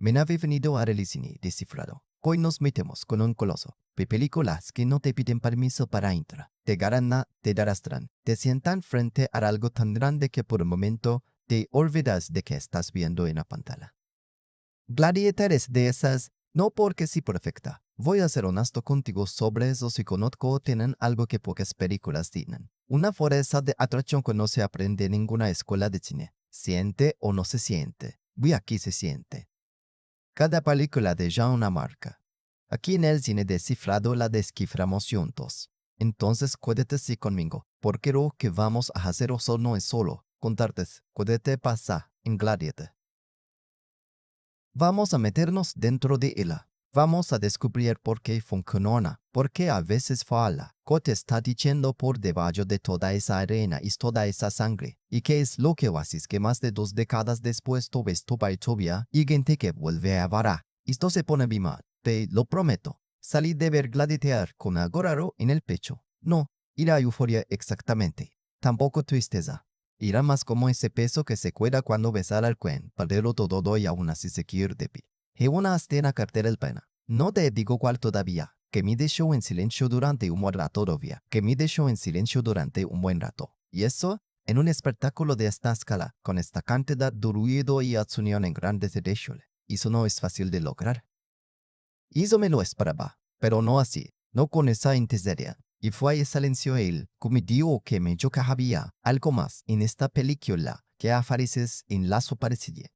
Me ha venido a el cine descifrado. Hoy nos metemos con un coloso de películas que no te piden permiso para entrar. Te garanan, te darastran, te sientan frente a algo tan grande que por un momento te olvidas de que estás viendo en la pantalla. Gladiator es de esas, no porque sí perfecta. Voy a ser honesto contigo sobre eso si conozco tienen algo que pocas películas tienen. Una fuerza de atracción que no se aprende en ninguna escuela de cine. Siente o no se siente. Y aquí se siente. Cada película deja una marca. Aquí en el cine descifrado la desciframos juntos. Entonces quédate así conmigo, porque lo que vamos a hacer eso no es solo contarte qué te pasa en Gladiator. Vamos a meternos dentro de ella. Vamos a descubrir por qué funciona, por qué a veces falla, qué te está diciendo por debajo de toda esa arena y toda esa sangre, y qué es lo que haces que más de 2 décadas después todo esto va todavía y gente que vuelve a varar. Esto se pone bien mal, te lo prometo. Salí de ver Gladiator con algo raro en el pecho. No, y la euforia exactamente. Tampoco tristeza. Irá más como ese peso que se cuida cuando besar al cuen, perderlo todo y aún así seguir de pie. Y una escena cartel el pena. No te digo cuál todavía, que me dejó en silencio durante un buen rato todavía, que me dejó en silencio durante un buen rato. Y eso, en un espectáculo de esta escala, con esta cantidad de ruido y acción en grandes derechos, eso no es fácil de lograr. Y eso me lo esperaba, pero no así, no con esa intensidad. Y fue ese silencio él que me dio que me yo que había algo más en esta película que apareces en la superficie.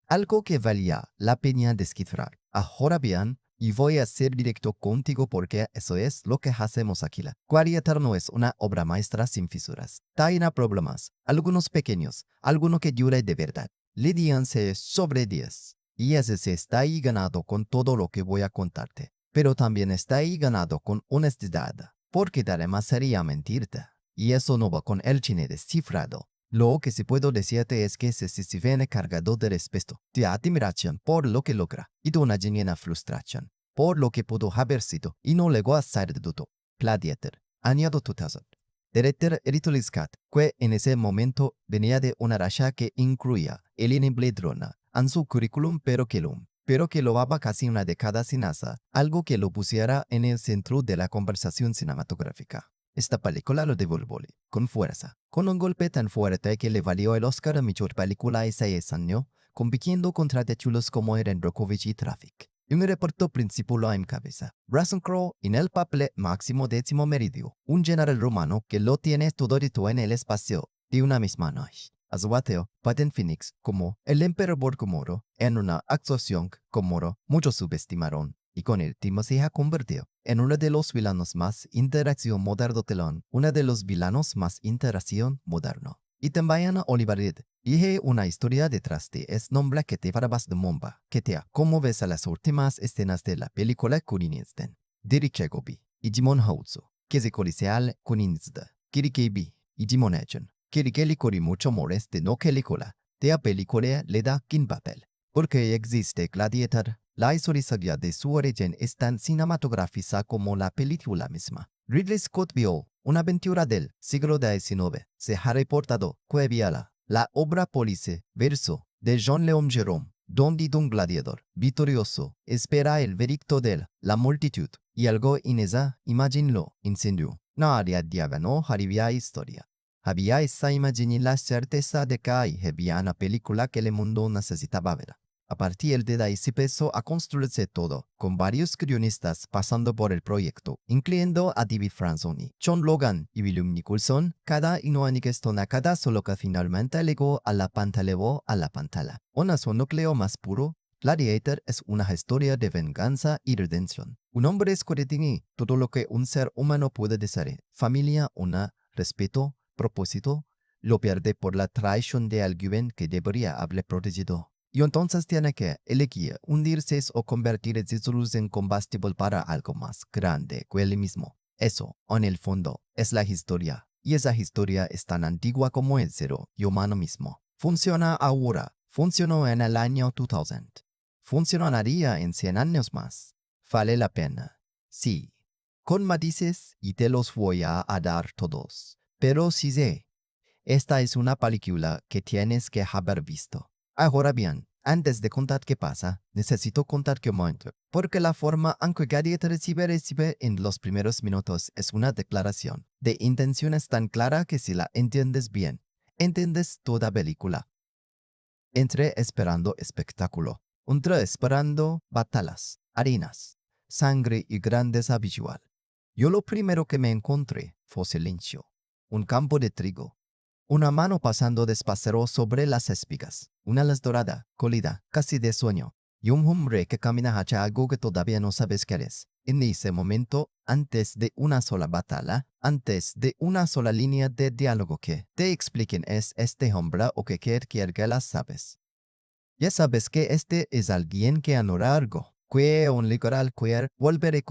Algo que valía la pena descifrar. Ahora bien, y voy a ser directo contigo porque eso es lo que hacemos aquí. Gladiator no es una obra maestra sin fisuras. Tiene problemas, algunos pequeños, algunos que dure de verdad. Le díanse sobre 10. Y ese se está ahí ganado con todo lo que voy a contarte. Pero también está ahí ganado con honestidad. Porque además sería mentirte. Y eso no va con el cine descifrado. Lo que sí puedo decirte es que se viene cargado de respeto, de admiración por lo que logra y de una genuina frustración por lo que pudo haber sido y no llegó a ser de todo. Gladiator, año 2000. Director Ridley Scott, que en ese momento venía de una racha que incluía Alien Blade Runner en su currículum pero que lo llevaba casi una década sin hacer, algo que lo pusiera en el centro de la conversación cinematográfica. Esta película lo devolvió con fuerza, con un golpe tan fuerte que le valió el Oscar a mejor película ese año, compitiendo contra títulos como Erin Brockovich y Traffic. Y un reparto principal en cabeza. Russell Crowe en el papel Máximo Décimo Meridio, un general romano que lo tiene todo en el espacio de una misma noche. Azuateo, Patton Phoenix como el emperador Komoro en una actuación como muchos subestimaron. Y con el tema se ha convertido en uno de los villanos más interacción moderno telón, uno de los villanos más interacción moderno. Y también Oliver Reed, y hay una historia detrás de ese nombre que te farás de momba, que te como ves a las últimas escenas de la película Kuninisten. Derek Gobi, y Jimon Houzo, que se coliseal Kuninzda, Kirikebi, y Jimon Echen, Kirikeli Kori mucho mores de no película, de la película le da kin papel. Porque existe Gladiator, la historia de su origen es tan cinematográfica como la película misma. Ridley Scott vio una aventura del siglo XIX. Se ha reportado que viala la obra Police verso de John Leon Jerome, donde un gladiador victorioso espera el veredicto de la multitud y algo en esa imagen lo incendió. No había no había historia. Había esa imagen y la certeza de que había una película que el mundo necesitaba ver. A partir de ahí se empezó a construirse todo, con varios guionistas pasando por el proyecto, incluyendo a David Franzoni, John Logan y William Nicholson, cada uno en cada solo que finalmente llegó a la pantalla. Un su núcleo más puro, Gladiator es una historia de venganza y redención. Un hombre tiene todo lo que un ser humano puede desear: familia, honor, respeto, propósito, lo pierde por la traición de alguien que debería haberle protegido. Y entonces tiene que elegir hundirse o convertir sus en combustible para algo más grande que él mismo. Eso, en el fondo, es la historia. Y esa historia es tan antigua como el ser humano mismo. Funciona ahora. Funcionó en el año 2000. Funcionaría en 100 años más. Vale la pena. Sí. Con matices y te los voy a dar todos. Pero sí sé, esta es una película que tienes que haber visto. Ahora bien, Antes de contar qué pasa, necesito contar qué momento, porque la forma en que Gadget recibe en los primeros minutos es una declaración de intenciones tan clara que si la entiendes bien, entiendes toda película. Entré esperando espectáculo, entré esperando batallas, harinas, sangre y grandeza visual. Yo lo primero que me encontré fue silencio, un campo de trigo, una mano pasando despacio sobre las espigas, una luz dorada, colida, casi de sueño, y un hombre que camina hacia algo que todavía no sabes qué es. En ese momento, antes de una sola batalla, antes de una sola línea de diálogo que te expliquen es este hombre o que quiere que las sabes. Ya sabes que este es alguien que anora algo. Que un literal queer, volver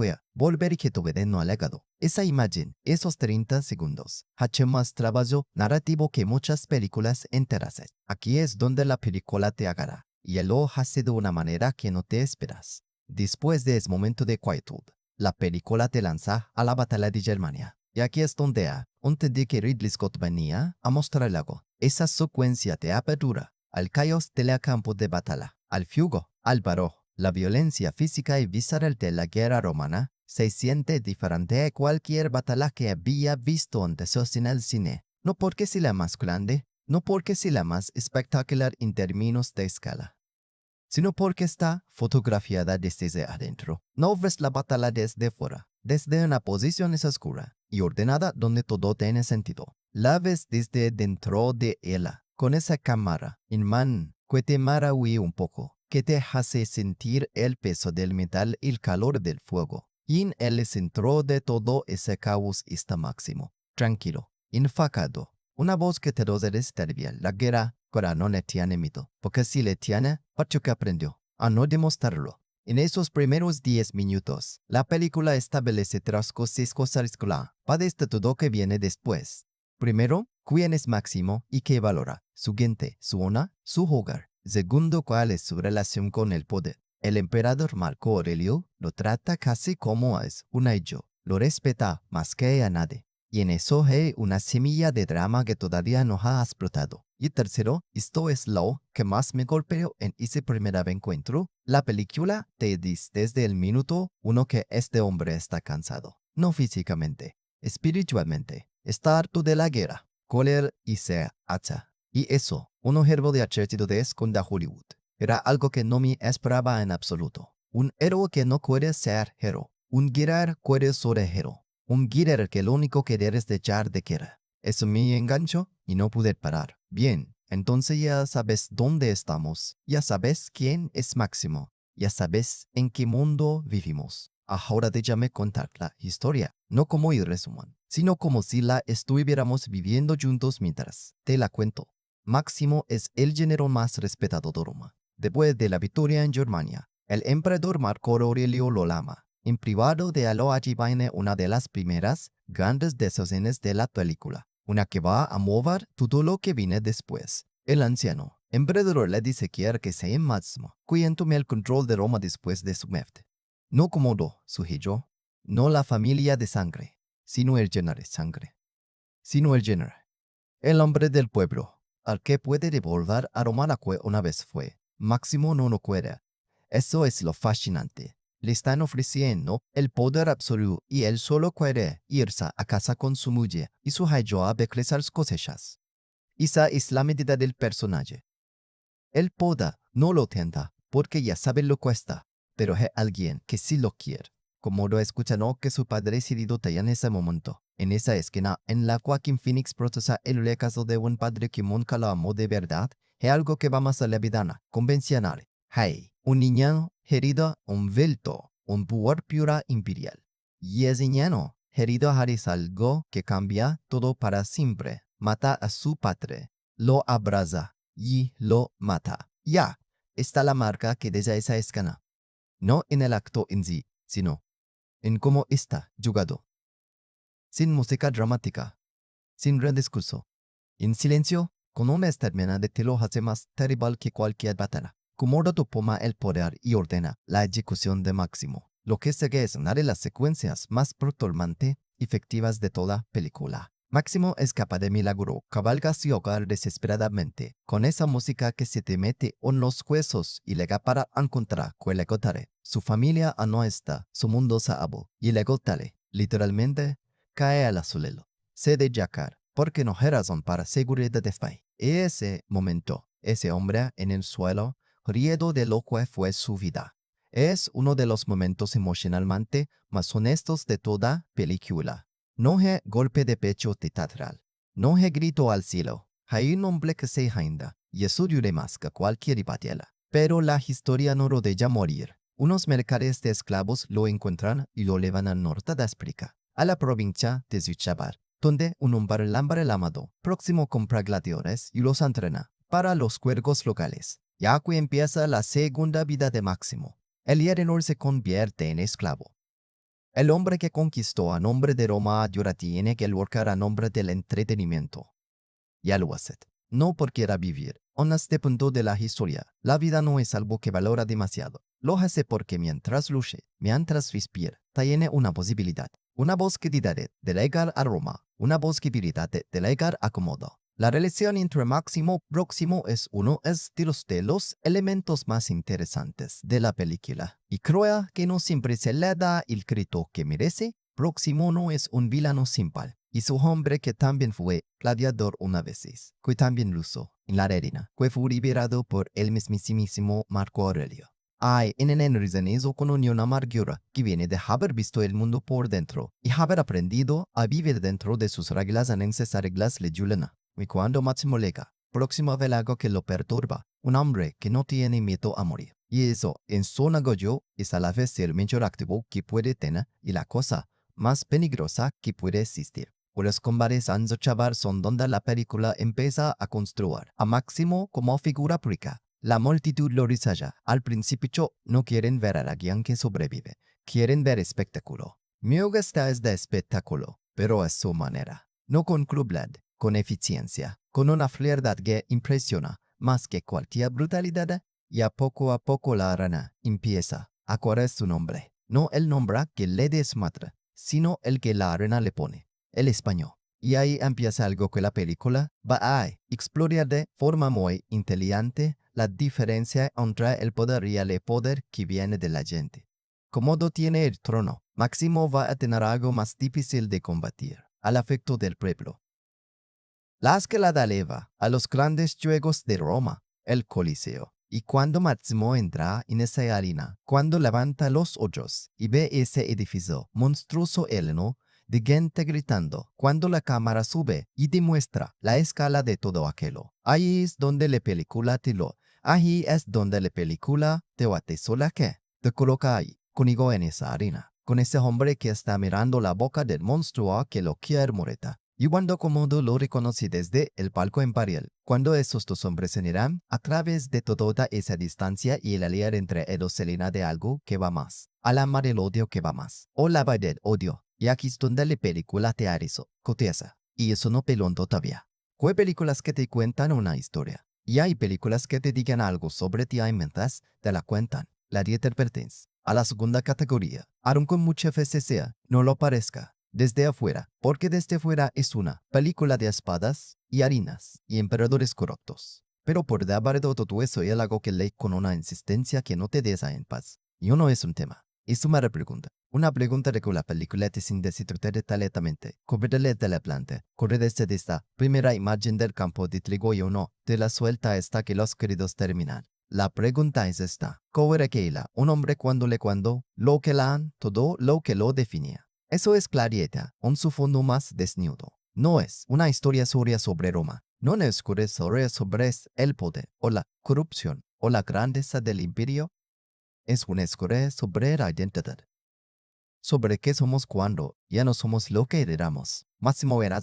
que tu no alegado. Esa imagen, esos 30 segundos, hace más trabajo narrativo que muchas películas enteras. Aquí es donde la película te agarra, y lo hace de una manera que no te esperas. Después de ese momento de quietud, la película te lanza a la batalla de Germania. Y aquí es donde antes de que Ridley Scott venía a mostrar algo, esa secuencia de apertura, al caos del campo de batalla, al fuego, al paro, la violencia física y visceral de la guerra romana se siente diferente a cualquier batalla que había visto antes en el cine. No porque sea la más grande, no porque sea la más espectacular en términos de escala, sino porque está fotografiada desde adentro. No ves la batalla desde fuera, desde una posición oscura y ordenada donde todo tiene sentido. La ves desde dentro de ella, con esa cámara en mano que te maravilla un poco, que te hace sentir el peso del metal y el calor del fuego. Y en el centro de todo ese caos está Máximo, tranquilo, enfocado. Una voz que te describe la guerra, pero no le tiene miedo, porque si le tiene, que aprendió a no demostrarlo. En esos primeros 10 minutos, la película establece 3 cosas claras para este todo que viene después. Primero, quién es Máximo y qué valora. Siguiente, su honor, su hogar. Segundo, cuál es su relación con el poder. El emperador Marco Aurelio lo trata casi como es un hijo. Lo respeta más que a nadie. Y en eso hay una semilla de drama que todavía no ha explotado. Y tercero, esto es lo que más me golpeó en ese primer encuentro. La película te dice desde el minuto 1 que este hombre está cansado. No físicamente, espiritualmente. Está harto de la guerra, cólera y se hacha. Y eso, un objeto de acertido de esconda Hollywood. Era algo que no me esperaba en absoluto. Un héroe que no puede ser héroe. Un guerrero puede ser héroe. Un guerrero que lo único que debes de echar de guerra. Eso me enganchó y no pude parar. Bien, entonces ya sabes dónde estamos. Ya sabes quién es Máximo. Ya sabes en qué mundo vivimos. Ahora déjame contar la historia, no como el resumen, sino como si la estuviéramos viviendo juntos mientras te la cuento. Máximo es el general más respetado de Roma. Después de la victoria en Germania, el emperador Marco Aurelio lo llama. En privado de allí viene una de las primeras grandes decisiones de la película, una que va a mover todo lo que viene después. El anciano emperador le dice que sea Máximo quien tome el control de Roma después de su muerte. No como su hijo, no la familia de sangre, sino el general sangre. Sino el general, el hombre del pueblo, al que puede devolver a Roma la que una vez fue. Máximo no lo quiere. Eso es lo fascinante. Le están ofreciendo el poder absoluto y él solo quiere irse a casa con su mujer y su hijo a crecer cosechas. Esa es la medida del personaje. El poder no lo tenta porque ya sabe lo cuesta, pero es alguien que sí lo quiere. Como lo escuchan que su padre se tenía en ese momento, en esa esquina en la Joaquin Phoenix procesa el caso de un padre que nunca lo amó de verdad, es algo que va más a la vida convencional. Hay un niño herido, un velto, un poder pura imperial. Y ese niño herido es algo que cambia todo para siempre. Mata a su padre, lo abraza y lo mata. Ya está la marca que deja esa escena. No en el acto en sí, sino en cómo está jugado. Sin música dramática, sin gran discurso, en silencio, con una termina de te lo hace más terrible que cualquier batalla. Komodo toma el poder y ordena la ejecución de Máximo. Lo que sigue es una de las secuencias más perturbantes y efectivas de toda película. Máximo escapa de milagro, cabalga su hogar desesperadamente, con esa música que se te mete en los huesos y llega para encontrar que le gotare. Su familia no está, su mundo se abo, y le gotale, literalmente, cae al suelo. Se de yacar, porque no hay razón para seguridad de fe. Ese momento, ese hombre en el suelo, riendo de lo que fue su vida. Es uno de los momentos emocionalmente más honestos de toda película. No hay golpe de pecho teatral. No hay grito al cielo. Hay un hombre que se hinda, y eso dure más que cualquier batalla. Pero la historia no lo deja morir. Unos mercaderes de esclavos lo encuentran y lo llevan al norte de África, a la provincia de Zuchabar, donde un hombre lambre lamado, próximo compra gladiadores y los entrena para los juegos locales. Y aquí empieza la segunda vida de Máximo. El Edenor se convierte en esclavo. El hombre que conquistó a nombre de Roma ahora tiene que luchar a nombre del entretenimiento. Ya lo hace. No por quiera vivir. En este punto de la historia, la vida no es algo que valora demasiado. Lo hace porque mientras luche, mientras respira, tiene una posibilidad. Una posibilidad de llegar a Roma. Una posibilidad de llegar a Comodo. La relación entre Máximo y Próximo es uno de los elementos más interesantes de la película. Y creo que no siempre se le da el crédito que merece. Próximo no es un villano simple. Y su hombre que también fue gladiador una vez, que también luchó en la arena, que fue liberado por el mismísimo Marco Aurelio. Hay en el reasonismo con una amargura que viene de haber visto el mundo por dentro y haber aprendido a vivir dentro de sus reglas anenses a reglas lejuliana. Y cuando Máximo llega, próximo a ver algo que lo perturba, un hombre que no tiene miedo a morir. Y eso, en su negocio, es a la vez el mayor activo que puede tener y la cosa más peligrosa que puede existir. Los combates en Zochabar son donde la película empieza a construir a Máximo como figura pública. La multitud lo rechaza. Al principio no quieren ver a alguien que sobrevive. Quieren ver espectáculo. Me gusta es de espectáculo, pero es su manera. No con crueldad, con eficiencia, con una frialdad que impresiona más que cualquier brutalidad. Y a poco la rana empieza a correr su nombre. No el nombre que le desmatra, sino el que la arena le pone, el español. Y ahí empieza algo que la película va a explorar de forma muy inteligente la diferencia entre el poder y el poder que viene de la gente. Comodo tiene el trono, Máximo va a tener algo más difícil de combatir, al afecto del pueblo. La escalada eleva a los grandes juegos de Roma, el Coliseo. Y cuando Máximo entra en esa arena, cuando levanta los ojos y ve ese edificio monstruoso heleno de gente gritando, cuando la cámara sube y demuestra la escala de todo aquello, ahí es donde la película ahí es donde la película te sola que te coloca ahí, conmigo en esa arena, con ese hombre que está mirando la boca del monstruo que lo quiere moreta. Y cuando Comodo lo reconoce desde el palco imperial, cuando esos dos hombres se irán a través de toda esa distancia y el aliar entre ellos se llena de algo que va más, al amar el odio que va más, o la del odio, y aquí es donde la película te arizo, cotiza, y eso no pelón todavía. Hay películas que te cuentan una historia, y hay películas que te digan algo sobre ti y mientras te la cuentan, la dieta pertenece a la segunda categoría, aunque muchas veces sea, no lo parezca. Desde afuera, porque desde afuera es una película de espadas y harinas y emperadores corruptos. Pero por debajo de todo eso hay algo que lee con una insistencia que no te deja en paz. Y no es un tema, es una pregunta. Una pregunta de que la película te sin descifrar detalladamente, cubrirle de la planta, correr desde esta primera imagen del campo de trigo y uno, de la suelta hasta que los queridos terminan. La pregunta es esta, ¿cómo era que era un hombre cuando lo que la han, todo lo que lo definía? Eso es Gladiator, un su fondo más desnudo. No es una historia sobre Roma. No es una historia sobre el poder, o la corrupción, o la grandeza del imperio. Es una historia sobre la identidad. Sobre qué somos cuando ya no somos lo que heredamos. Máximo era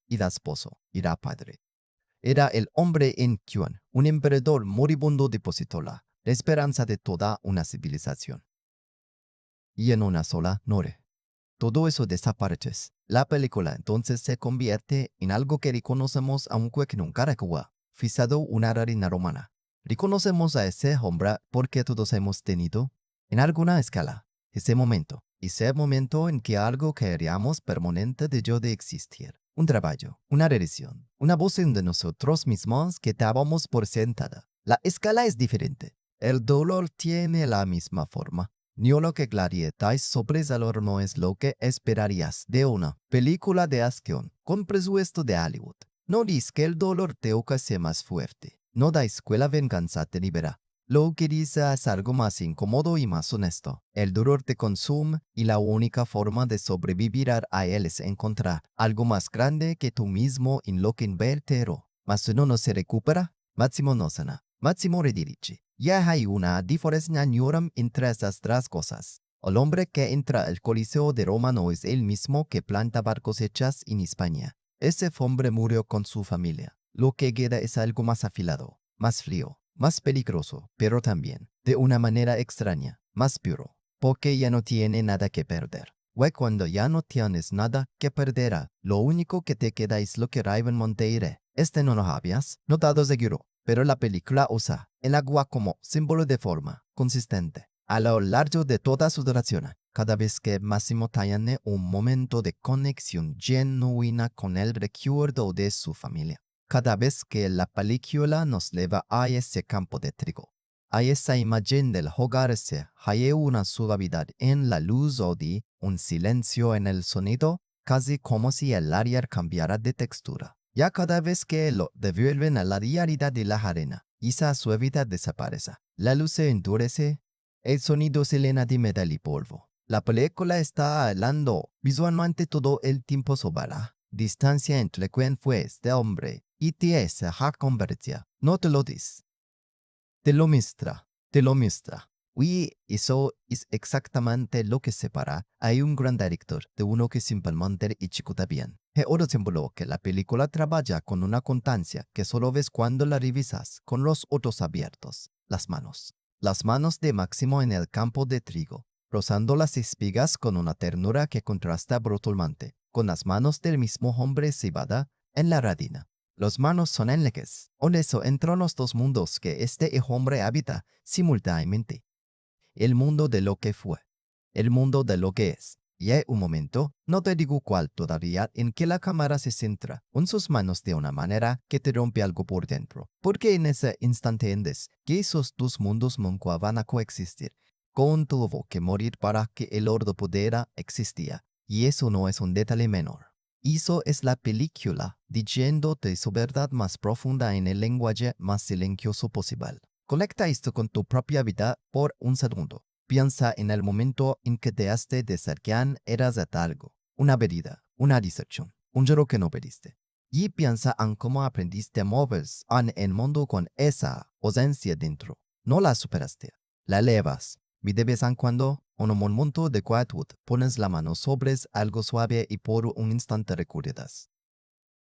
esposo, era padre. Era el hombre en quien un emperador moribundo depositó la esperanza de toda una civilización. Y en una sola noche. Todo eso desaparece. La película entonces se convierte en algo que reconocemos aunque que nunca recuerda. Fijado una reina romana. Reconocemos a ese hombre porque todos hemos tenido, en alguna escala, ese momento en que algo que haríamos permanente dejó de existir. un trabajo, una religión, una voz de nosotros mismos que dábamos por sentada. La escala es diferente. El dolor tiene la misma forma. Ni lo que clarietáis sobre el dolor no es lo que esperarías de una película de acción con presupuesto de Hollywood. No dice que el dolor te ocasione más fuerte. No dais que la venganza te libera. Lo que dice es algo más incómodo y más honesto. El dolor te consume y la única forma de sobrevivir a él es encontrar algo más grande que tú mismo en lo que invertirlo. Mas si no se recupera, máximo no sana. Máximo redirige. Ya hay una diferencia enorme entre estas tres cosas. El hombre que entra al Coliseo de Roma no es el mismo que planta barcos hechas en España. Ese hombre murió con su familia. Lo que queda es algo más afilado, más frío, más peligroso, pero también, de una manera extraña, más puro, porque ya no tiene nada que perder. Y cuando ya no tienes nada que perder, lo único que te queda es lo que Raven Monteire. No lo habías notado seguro, pero la película usa el agua como símbolo de forma consistente. A lo largo de toda su duración, cada vez que Massimo tiene un momento de conexión genuina con el recuerdo de su familia, cada vez que la película nos lleva a ese campo de trigo, a esa imagen del hogarse, hay una suavidad en la luz o de un silencio en el sonido, casi como si el área cambiara de textura. Ya cada vez que lo devuelven a la realidad de la arena, esa suavidad desaparece. La luz se endurece, el sonido se llena de metal y polvo. La película está hablando visualmente todo el tiempo sobre la distancia entre quién fue este hombre y te esa convertida. No te lo dice. Te lo muestra. Te lo muestra. Y eso es exactamente lo que separa a un gran director de uno que simplemente ejecuta bien. Es otro símbolo que la película trabaja con una constancia que solo ves cuando la revisas con los ojos abiertos. Las manos. Las manos de Máximo en el campo de trigo, rozando las espigas con una ternura que contrasta brutalmente con las manos del mismo hombre cebada en la radina. Los manos son enlaces, honesto entre los dos mundos que este hombre habita simultáneamente. El mundo de lo que fue, el mundo de lo que es. Y hay un momento, no te digo cuál todavía, en que la cámara se centra en sus manos de una manera que te rompe algo por dentro. Porque en ese instante entiendes que esos dos mundos nunca van a coexistir. Con tuvo que morir para que el orden pudiera existir. Y eso no es un detalle menor. Eso es la película, diciéndote su verdad más profunda en el lenguaje más silencioso posible. Conecta esto con tu propia vida por un segundo. Piensa en el momento en que dejaste de ser quien eras de algo, una bebida, una distracción, un lloro que no pediste. Y piensa en cómo aprendiste a moverse en el mundo con esa ausencia dentro. No la superaste, la elevas. Y de vez en cuando, en un momento de quietud, pones la mano sobre algo suave y por un instante recuerdas.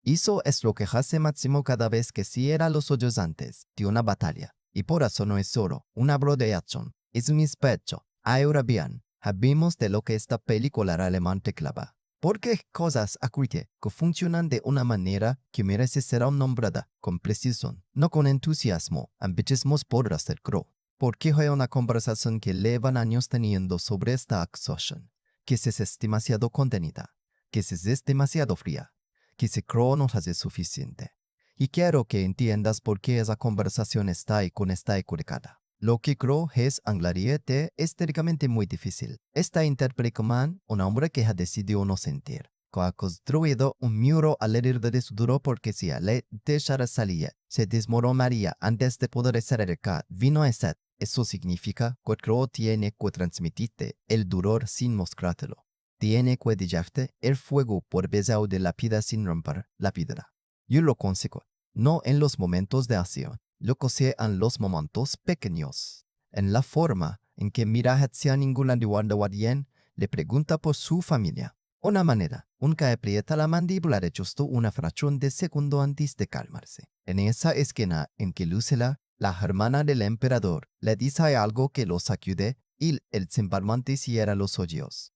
Eso es lo que hace Máximo cada vez que cierra los ojos antes de una batalla. Y por eso no es solo una obra de acción, es un despecho. Ahora bien, hablemos de lo que esta película realmente clava. Porque cosas aquí que funcionan de una manera que merece ser nombrada con precisión, no con entusiasmo, ambiciosos por hacerlo. Porque hay una conversación que llevan años teniendo sobre esta acción, que se es demasiado contenida, que se es demasiado fría, que se cree no hace suficiente. Y quiero que entiendas por qué esa conversación está equivocada. Lo que creo es anglariete históricamente muy difícil. Esta interpretación un hombre que ha decidido no sentir, que ha construido un muro alrededor de su duro porque si le dejara salir, se desmoronaría antes de poder acercar vino a sed. Eso significa que creo tiene que transmitirte el dolor sin mostrártelo. Tiene que dejarte el fuego por beso de la piedra sin romper la piedra. Yo lo consigo, no en los momentos de acción, lo consigo en los momentos pequeños. En la forma en que mira hacia ninguna de Wardien le pregunta por su familia. Una manera, un que aprieta la mandíbula de justo una fracción de segundo antes de calmarse. En esa esquina en que Lucila, la hermana del emperador, le dice algo que lo sacude y el simplemente cierra los ojos.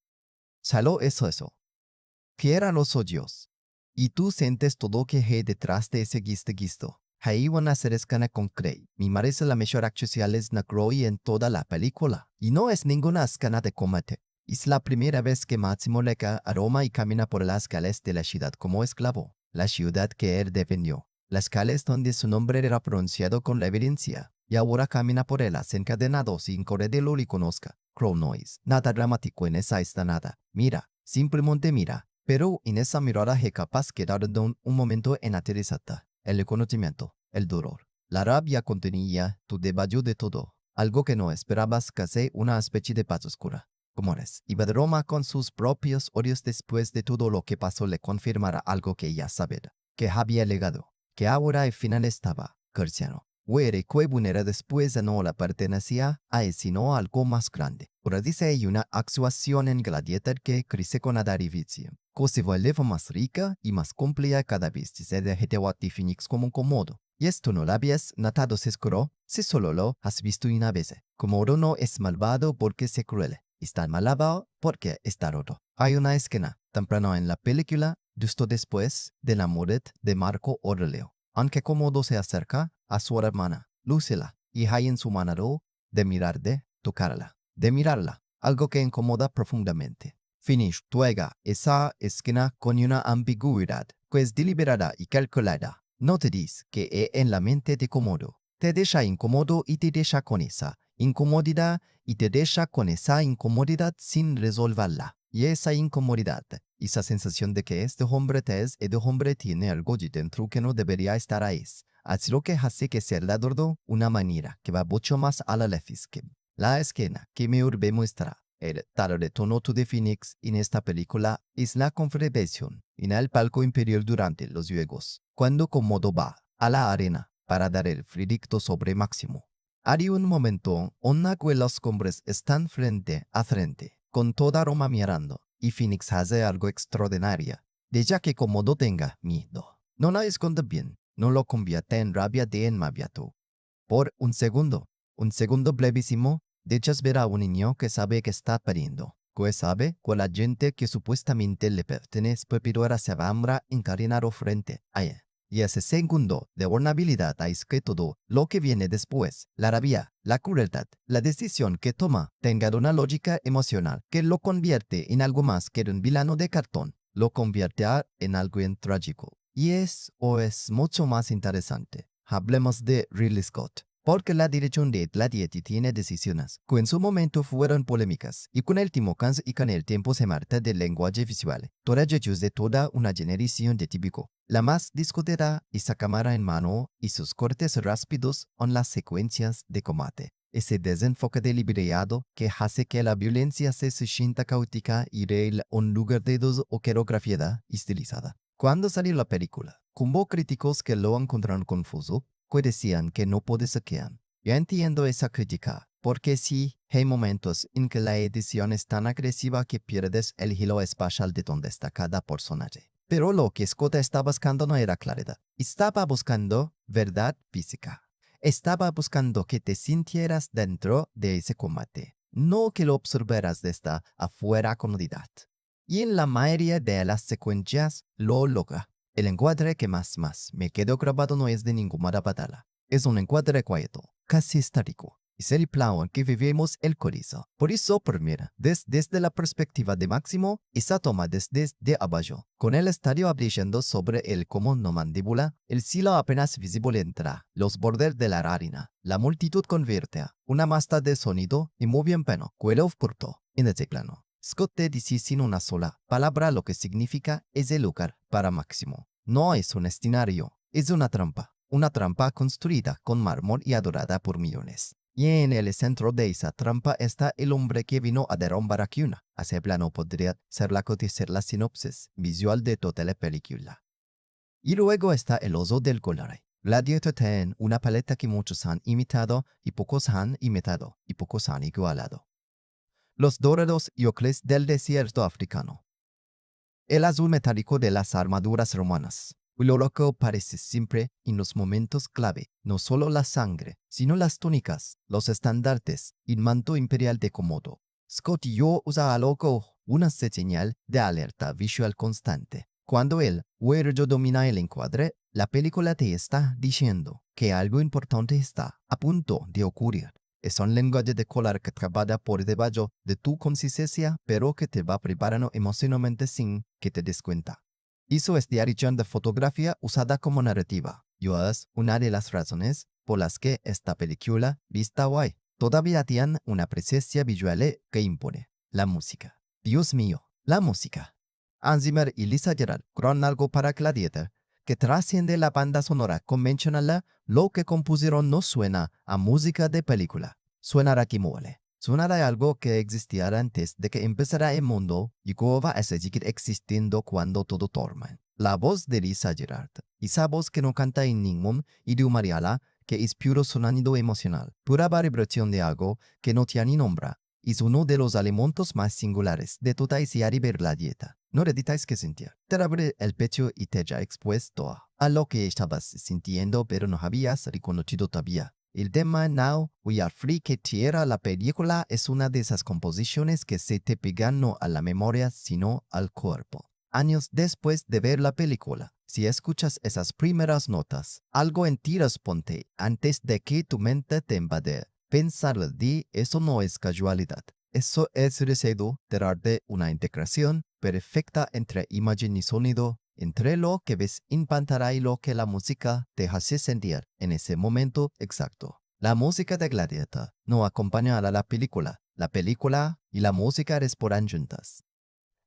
Solo eso. Cierra los ojos. Y tú sientes todo que hay detrás de ese guisto. Hay una cerezcana con Cray. Me parece la mejor actuación na Croy en toda la película. Y no es ninguna escena de combate. Es la primera vez que Máximo llega a Roma y camina por las calles de la ciudad como esclavo, la ciudad que él defendió. Las calles donde su nombre era pronunciado con reverencia, y ahora camina por ellas encadenado sin correr lo conozca. Cronois. Nada dramático en esa nada. Mira, simplemente mira. Pero en esa mirada es capaz de dar un momento en aterrizada. El conocimiento, el dolor. La rabia contenía tu debajo de todo. Algo que no esperabas, casi una especie de paz oscura. Como eres, iba de Roma con sus propios odios después de todo lo que pasó le confirmará algo que ya sabía, que había legado, que ahora al final estaba, cristiano. Huere que bunera después no la pertenecía a él sino a algo más grande. Ahora dice hay una actuación en Gladiator que crece con Adarivicio, que se vuelve más rica y más completa cada vez se de Phoenix como un comodo. Y esto no lo habías notado seguro, si solo lo has visto una vez. Komodo no es malvado porque es cruel. Está malvado porque está roto. Hay una escena temprano en la película, justo después de la muerte de Marco Aurelio, aunque Komodo se acerca a su hermana, Lucila, y hay en su mano de tocarla, de mirarla, algo que incomoda profundamente. Finish juega esa escena con una ambigüedad, que es deliberada y calculada. No te dices que es en la mente de Komodo. Te deja incómodo y te deja con esa incomodidad y te deja con esa incomodidad sin resolverla. Y esa incomodidad, esa sensación de que este hombre este hombre tiene algo de dentro que no debería estar ahí. Así lo que hace que sea de una manera que va mucho más a la física. La escena que me urbe muestra el tal tono de Phoenix en esta película es la confrontación en el palco imperial durante los juegos, cuando Komodo va a la arena para dar el veredicto sobre Máximo. Hay un momento en que los hombres están frente a frente, con toda Roma mirando, y Phoenix hace algo extraordinario, de ya que Komodo tenga miedo. No lo esconde bien, no lo convierte en rabia de inmediato. Por un segundo brevísimo, dejas ver a un niño que sabe que está perdiendo, que sabe que la gente que supuestamente le pertenece pero ahora se va a encadenado frente a él. Y ese segundo de vulnerabilidad es que todo lo que viene después, la rabia, la crueldad, la decisión que toma, tenga una lógica emocional que lo convierte en algo más que un villano de cartón, lo convierte en algo trágico. Y es mucho más interesante. Hablemos de Ridley Scott. Porque la dirección de Gladiator tiene decisiones que en su momento fueron polémicas y con el tiempo y con el tiempo se marcha del lenguaje visual. Toda de toda una generación de típico. La más discutida esa cámara en mano y sus cortes rápidos en las secuencias de combate. Ese desenfoque deliberado que hace que la violencia se sienta caótica y real en lugar de coreografiada y estilizada. Cuando salió la película, hubo críticos que lo encontraron confuso, que decían que no puede saquear. Yo entiendo esa crítica, porque sí, hay momentos en que la edición es tan agresiva que pierdes el hilo espacial de donde está cada personaje. Pero lo que Scott estaba buscando no era claridad. Estaba buscando verdad física. Estaba buscando que te sintieras dentro de ese combate, no que lo observaras desde afuera con comodidad. Y en la mayoría de las secuencias lo logra. El encuadre que más me quedó grabado no es de ninguna batalla. Es un encuadre quieto, casi estático. Es el plano en que vivimos el corizo. Por eso, primero, desde la perspectiva de Máximo, esa toma desde abajo, con el estadio brillando sobre él como una mandíbula, el cielo apenas visible entre los bordes de la arena. La multitud convierte una masa de sonido y muy bien peno, cuello curto, en ese plano. Scott te dice sin una sola palabra lo que significa ese lugar para Máximo. No es un escenario, es una trampa construida con mármol y adorada por millones. Y en el centro de esa trampa está el hombre que vino a derrumbar a Cuna. Ese plano podría ser la sinopsis visual de toda la película. Y luego está el oso del Golare. Gladiator tiene una paleta que muchos han imitado y pocos han imitado y pocos han igualado. Los dorados yocles del desierto africano. El azul metálico de las armaduras romanas. Lo loco parece siempre en los momentos clave, no solo la sangre, sino las túnicas, los estandartes y el manto imperial de Komodo. Scott yo usa a loco una señal de alerta visual constante. Cuando el huerjo domina el encuadre, la película te está diciendo que algo importante está a punto de ocurrir. Es un lenguaje de colar que trabaja por debajo de tu conciencia, pero que te va preparando emocionalmente sin que te des cuenta. Eso es la dirección de fotografía usada como narrativa. Y es una de las razones por las que esta película, vista hoy, todavía tiene una presencia visual que impone. La música. Dios mío, la música. Hans Zimmer y Lisa Gerard crearon algo para Gladiator que trasciende la banda sonora convencional. Lo que compusieron no suena a música de película, suena a que muere. Suena a algo que existía antes de que empezara el mundo y que va a seguir existiendo cuando todo torna. La voz de Lisa Gerard, esa voz que no canta en ningún idioma real, que es puro sonido emocional, pura vibración de algo que no tiene nombre, es uno de los elementos más singulares de toda esa Gladiator. No necesitas que sentir. Te abre el pecho y te ha expuesto a lo que estabas sintiendo pero no habías reconocido todavía. El tema Now We Are Free que cierra la película es una de esas composiciones que se te pegan no a la memoria sino al cuerpo. Años después de ver la película, si escuchas esas primeras notas, algo en ti responde antes de que tu mente te invade. Pensar de eso no es casualidad. Eso es el deseo de darte una integración perfecta entre imagen y sonido, entre lo que ves en pantalla y lo que la música te hace sentir en ese momento exacto. La música de Gladiator no acompaña a la película y la música respiran juntas.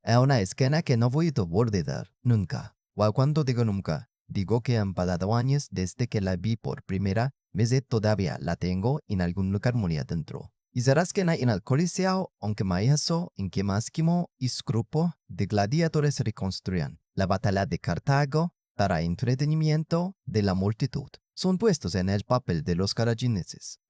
Es una escena que no voy a olvidar nunca. O cuando digo nunca, digo que han pasado años desde que la vi por primera vez y todavía la tengo en algún lugar muy adentro. Y serás que en el Coliseo, aunque eso en que más quimo y grupo de gladiadores reconstruyan la batalla de Cartago para entretenimiento de la multitud. Son puestos en el papel de los cartagineses.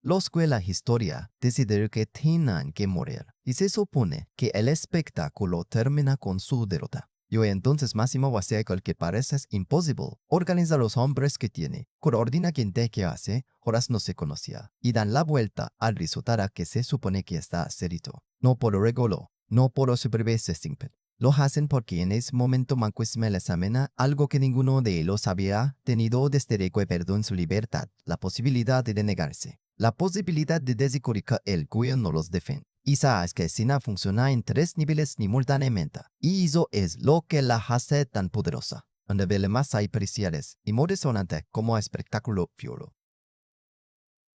Los que la historia decidir que tienen que morir. Y se supone que el espectáculo termina con su derrota. Y entonces Máximo Vaseco que parece imposible. Organiza los hombres que tiene, coordina gente que hace, horas no se conocía, y dan la vuelta al resultado que se supone que está cerito. No por regalo, no por supervivencia simple. Lo hacen porque en ese momento Manquisme les amena algo que ninguno de ellos había tenido desde que perdió en su libertad, la posibilidad de negarse. La posibilidad de descubrir el cuyo no los defiende. Y sabes que Sina funciona en 3 niveles simultáneamente. Y eso es lo que la hace tan poderosa. Un nivel más apreciables y muy resonante como espectáculo puro.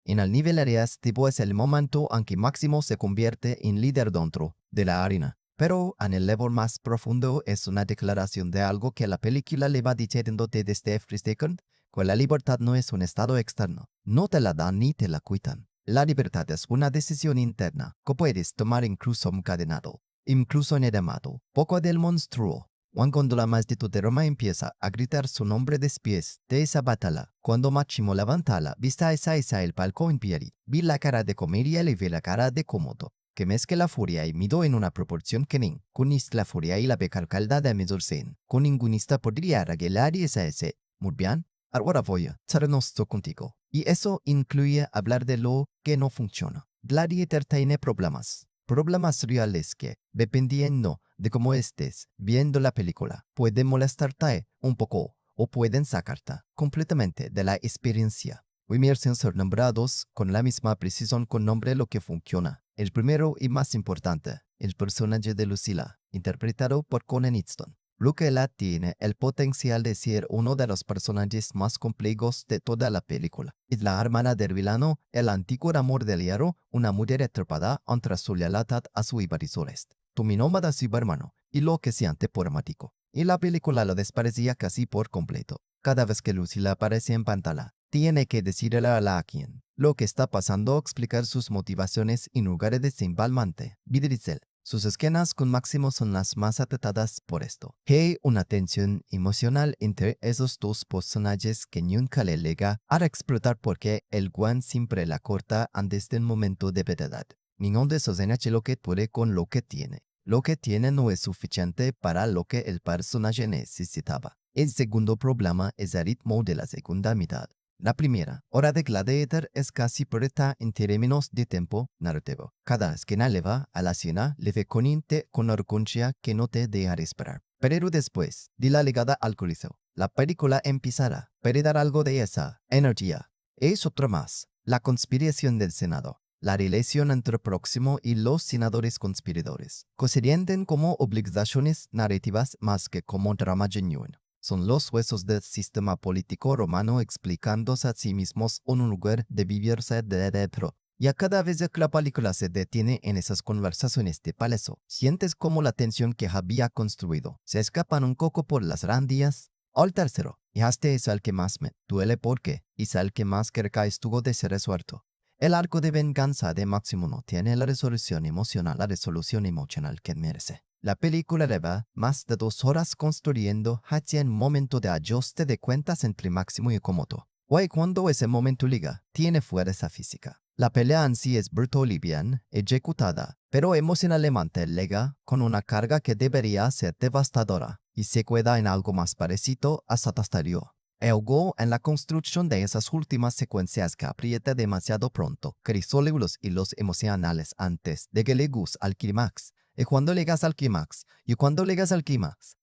En el nivel artístico es el momento en que Máximo se convierte en líder dentro de la arena. Pero en el nivel más profundo es una declaración de algo que la película le va diciendo desde every second, que la libertad no es un estado externo. No te la dan ni te la quitan. La libertad es una decisión interna que puedes tomar incluso encadenado, incluso enedemado, poco del monstruo. Cuando la multitud de Roma empieza a gritar su nombre despies de esa batalla, cuando Máximo levanta la vista esa el palco en pie, vi la cara de comedia y vi la cara de cómodo, que mezcla la furia y mido en una proporción que con la furia y la becalcalda de mesursen, con ningunista podría arreglar ese. Muy bien. Ahora voy a charnosto contigo. Y eso incluye hablar de lo que no funciona. Gladiator tiene problemas. Problemas reales que, dependiendo de cómo estés viendo la película, pueden molestarte un poco o pueden sacarte completamente de la experiencia. Merecen ser nombrados con la misma precisión con nombre lo que funciona. El primero y más importante, el personaje de Lucilla, interpretado por Conan Easton. Lucilla tiene el potencial de ser uno de los personajes más complejos de toda la película. Es la hermana del villano, el antiguo amor del hierro, una mujer atrapada entre su lealtad a su Ibarizolest. Dominó a su hermano y lo que siente por Mático. Y la película lo desparecía casi por completo. Cada vez que Lucilla aparece en pantalla, tiene que decirle a la quien lo que está pasando, explicar sus motivaciones en lugar de simbalmante. Vidrizel. Sus escenas con Máximo son las más atratadas por esto. Hay una tensión emocional entre esos dos personajes que nunca le llega a explotar porque el guan siempre la corta antes del momento de verdad. Ninguno de esos NH lo que puede con lo que tiene. Lo que tiene no es suficiente para lo que el personaje necesitaba. El segundo problema es el ritmo de la segunda mitad. La primera hora de Gladiator es casi perfecta en términos de tiempo narrativo. Cada esquina le va a la escena leve con urgencia que no te deja esperar. Pero después de la llegada al Coliseo, la película empezará a perder algo de esa energía. Es otra más. La conspiración del Senado. La relación entre Próximo y los senadores conspiradores. Consideran como obligaciones narrativas más que como drama genuino. Son los huesos del sistema político romano explicándose a sí mismos en un lugar de vivirse de dentro. Y a cada vez que la película se detiene en esas conversaciones de palacio, sientes como la tensión que había construido se escapan un poco por las randillas. Al tercero, y este es el que más me duele porque es el que más cerca estuvo de ser resuelto. El arco de venganza de Máximo no tiene la resolución emocional que merece. La película lleva más de 2 horas construyendo hacia un momento de ajuste de cuentas entre Máximo y Komodo. Y cuando ese momento liga, tiene fuerza física. La pelea en sí es brutal y bien ejecutada, pero emocionalmente lega con una carga que debería ser devastadora y se queda en algo más parecido a Satastario. Algo en la construcción de esas últimas secuencias que aprieta demasiado pronto, que resuelve los hilos emocionales antes de que llegues al clímax. Y cuando llegas al clímax,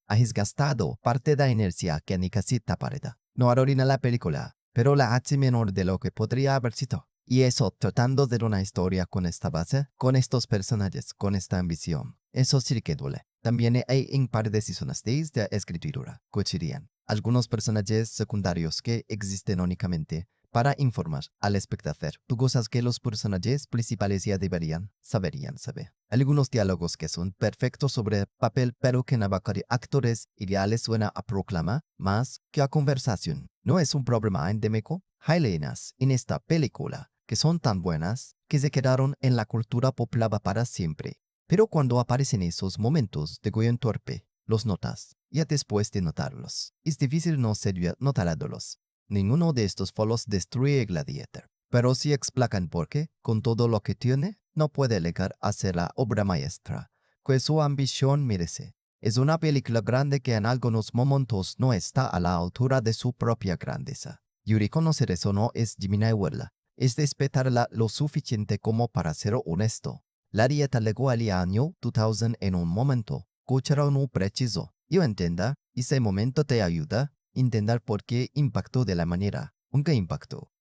has gastado parte de la inercia que necesita para no arruina la película, pero la hace menor de lo que podría haber sido. Y eso tratando de una historia con esta base, con estos personajes, con esta ambición. Eso sí que duele. También hay un par de decisiones de escritura, coinciden. Algunos personajes secundarios que existen únicamente para informar al espectador de cosas que los personajes principales ya saber. Algunos diálogos que son perfectos sobre papel pero que Nabakari actores ideales suena a proclama más que a conversación. ¿No es un problema endémico? Hay lenas en esta película que son tan buenas que se quedaron en la cultura popular para siempre. Pero cuando aparecen esos momentos de guión torpe, los notas, y después de notarlos, es difícil no seguir notándolos. Ninguno de estos folos destruye Gladiator, pero sí explican por qué, con todo lo que tiene, no puede llegar a ser la obra maestra que su ambición merece. Es una película grande que en algunos momentos no está a la altura de su propia grandeza. Y reconocer eso no es disminuirla, es respetarla lo suficiente como para ser honesto. La dieta llegó al año 2000 en un momento, escucharon un preciso. Yo entienda, ese momento te ayuda a entender por qué impactó de la manera en que impactó.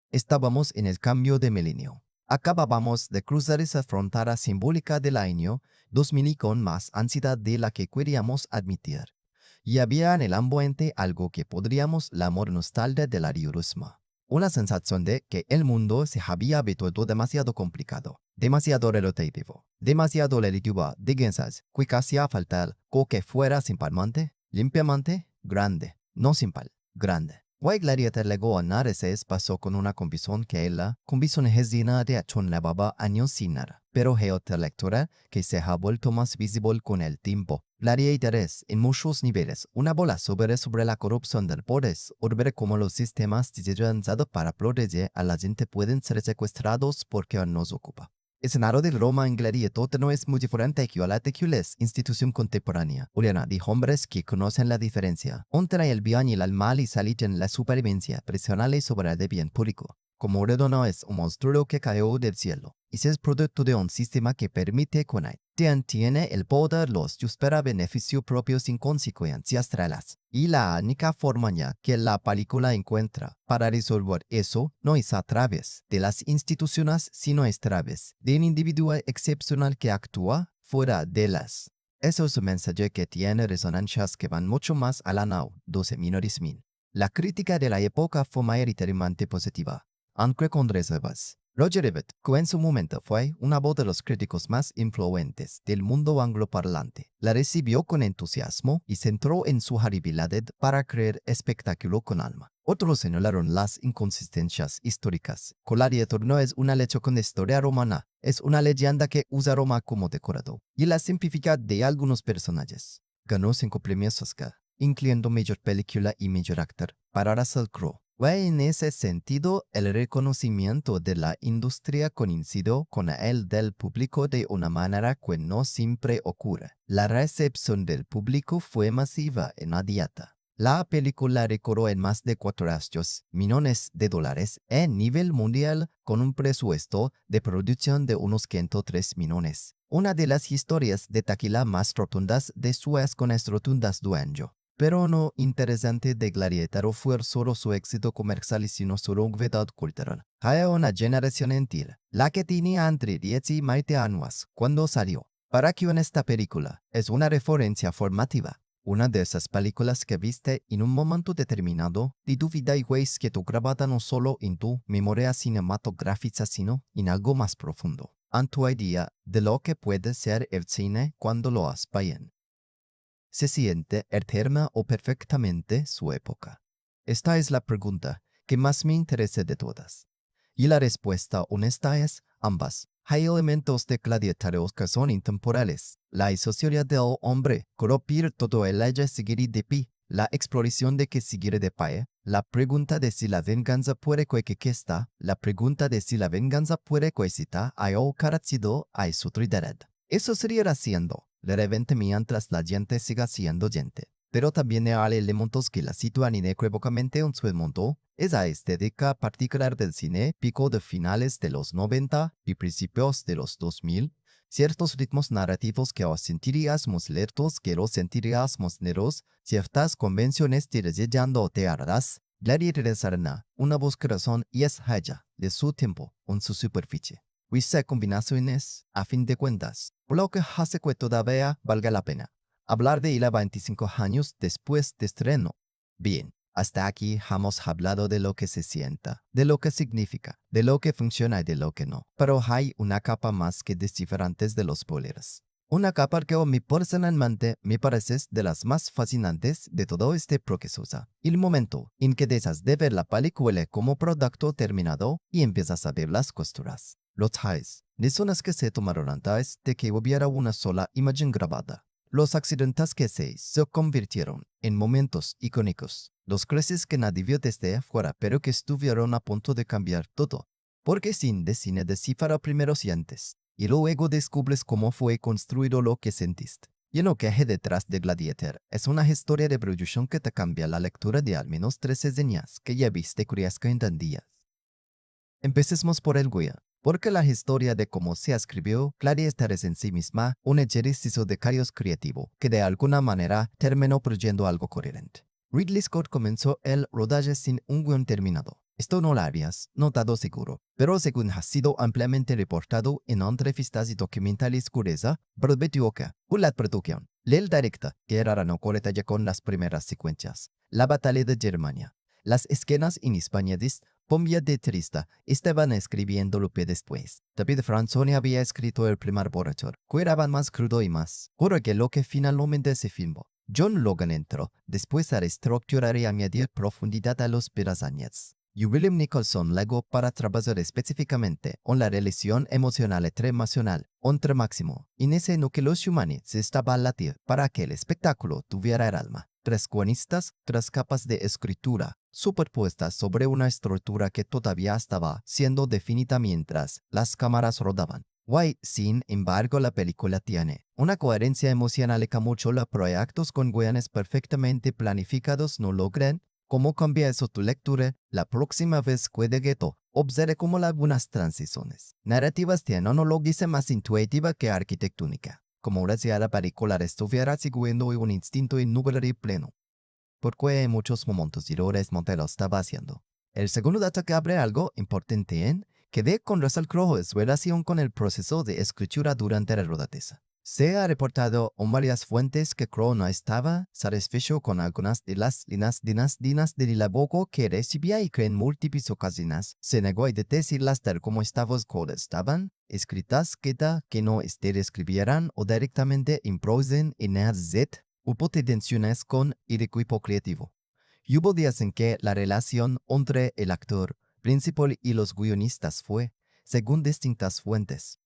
Estábamos en el cambio de milenio. Acabábamos de cruzar esa frontera simbólica del año 2000 con más ansiedad de la que queríamos admitir. Y había en el ambiente algo que podríamos llamar nostalgia del arrierismo. Una sensación de que el mundo se había vuelto demasiado complicado, demasiado relativo, demasiado relativo, díganse, que hacía falta algo que fuera simplemente, limpiamente, grande, no simple, grande. Why Gladiator legó a ese espacio con una convicción que ella, convicción hesina de achón levaba años sin nada, pero hay otra lectura que se ha vuelto más visible con el tiempo. Gladiator es, en muchos niveles, una bola sobre la corrupción del poder, o ver cómo los sistemas diseñados para proteger a la gente pueden ser secuestrados porque nos ocupa. El escenario de Roma en Gladiator no es muy diferente que la institución contemporánea, llena de hombres que conocen la diferencia entre el bien y el mal y salen la supervivencia presionales sobre el bien público. Como no es un monstruo que cayó del cielo, y es producto de un sistema que permite con él. Tiene el poder los para beneficio propio sin consecuencias reales. Y la única forma que la película encuentra para resolver eso no es a través de las instituciones, sino a través de un individuo excepcional que actúa fuera de las. Eso es un mensaje que tiene resonancias que van mucho más a la now 12 menores min. La crítica de la época fue mayoritariamente positiva, aunque con reservas. Roger Ebert, que en su momento fue una voz de los críticos más influentes del mundo angloparlante, la recibió con entusiasmo y centró en su habilidad para crear espectáculo con alma. Otros señalaron las inconsistencias históricas. Gladiator no es una leyenda de historia romana, es una leyenda que usa Roma como decorado, y la simplifica de algunos personajes. Ganó 5 premios Oscar, incluyendo Mejor Película y Mejor Actor, para Russell Crowe. En ese sentido, el reconocimiento de la industria coincidió con el del público de una manera que no siempre ocurre. La recepción del público fue masiva e inmediata. La película recorrió en más de 400 millones de dólares en nivel mundial con un presupuesto de producción de unos 103 millones. Una de las historias de taquilla más rotundas de Suez con rotundas dueño. Pero no interesante de Gladiator fue solo su éxito comercial sino su longevidad cultural. Hay una generación entera, la que tenía entre 10 y 20 años cuando salió. Para que en esta película es una referencia formativa. Una de esas películas que viste en un momento determinado de tu vida y ways que tu grabada no solo en tu memoria cinematográfica sino en algo más profundo. En tu idea de lo que puede ser el cine cuando lo has bien. ¿Se siente eterna o perfectamente su época? Esta es la pregunta que más me interesa de todas. Y la respuesta honesta es ambas. Hay elementos de Gladiator que son intemporales. La historia del hombre, corrompir todo el ella seguir de pie. La exploración de que seguir de pie. La pregunta de si la venganza puede coexistir. La pregunta de si la venganza puede coexistir hay o carecido hay su trinidad. Eso sería haciendo, de repente mientras la gente siga siendo gente. Pero también hay elementos que la sitúan inequívocamente en su mundo. Esa estética particular del cine pico de finales de los 90 y principios de los 2000, ciertos ritmos narrativos que os sentiríamos lentos que los sentiríamos negros, ciertas convenciones dirigendo te harás, Gladiator una búsqueda son y es haya de su tiempo en su superficie. Hubiese combinaciones, a fin de cuentas, por lo que hace que todavía valga la pena hablar de ella 25 años después de estreno. Bien, hasta aquí hemos hablado de lo que se sienta, de lo que significa, de lo que funciona y de lo que no. Pero hay una capa más que descifrar antes de los spoilers. Una capa que a mí personalmente me parece de las más fascinantes de todo este proceso. El momento en que dejas de ver la película como producto terminado y empiezas a ver las costuras. Los highs, de zonas que se tomaron antes de que hubiera una sola imagen grabada. Los accidentes que se convirtieron en momentos icónicos. Los crisis que nadie vio desde afuera pero que estuvieron a punto de cambiar todo. Porque sin de cine descifra primero y antes. Y luego descubres cómo fue construido lo que sentiste. Y lo que hay detrás de Gladiator es una historia de evolución que te cambia la lectura de al menos 13 escenas que ya viste curias que entendías. Empecemos por el guía. Porque la historia de cómo se escribió Gladiator es en sí misma un ejercicio de caos creativo que de alguna manera terminó produciendo algo coherente. Ridley Scott comenzó el rodaje sin un guión terminado. Esto no lo habías notado seguro, pero según ha sido ampliamente reportado en entrevistas y documentales curiosa, prometió que, con la producción, el director, que era no correta con las primeras secuencias, la batalla de Germania, las escenas en España Pombia de Trista estaban escribiendo lo que después. David Franzoni había escrito el primer borrador, que era más crudo y más puro que lo que finalmente se filmó. John Logan entró, después a reestructurar y añadir profundidad a los pedazaños. Y William Nicholson legó para trabajar específicamente en la relación emocional entre Máximo y ese núcleo humano se estaba a latir para que el espectáculo tuviera el alma. Tres guionistas, tres capas de escritura, superpuestas sobre una estructura que todavía estaba siendo definida mientras las cámaras rodaban. Guay, sin embargo, la película tiene una coherencia emocional que muchos los proyectos con guiones perfectamente planificados no logran. ¿Cómo cambia eso tu lectura? La próxima vez que de gueto, observe cómo algunas transiciones narrativas tienen una lógica más intuitiva que arquitectónica. Como si la película estuviera siguiendo un instinto innumerable pleno. Porque en muchos momentos Dolores Montero estaba haciendo. El segundo dato que abre algo importante en que ve con Russell Crowe su relación con el proceso de escritura durante la rodaje. Se ha reportado en varias fuentes que Crowe no estaba satisfecho con algunas de las líneas de diálogo que recibía y que en múltiples ocasiones se negó a decirlas tal como estaban escritas que no escribieran o directamente improvisen en el set. Hubo tensiones con el equipo creativo. Y hubo días en que la relación entre el actor principal y los guionistas fue, según distintas fuentes,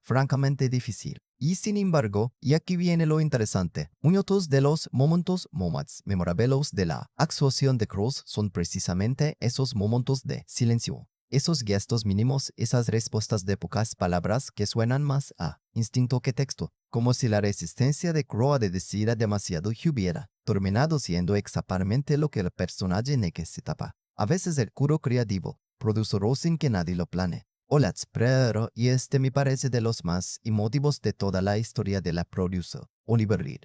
francamente difícil. Y sin embargo, y aquí viene lo interesante, muchos de los momentos memorables de la actuación de Crowe son precisamente esos momentos de silencio. Esos gestos mínimos, esas respuestas de pocas palabras que suenan más a instinto que texto, como si la resistencia de Crowe de decir demasiado hubiera terminado siendo exactamente lo que el personaje necesitaba. A veces el curo creativo produce sin que nadie lo plane. Hola, pero y este me parece de los más emotivos de toda la historia de la producer, Oliver Reed.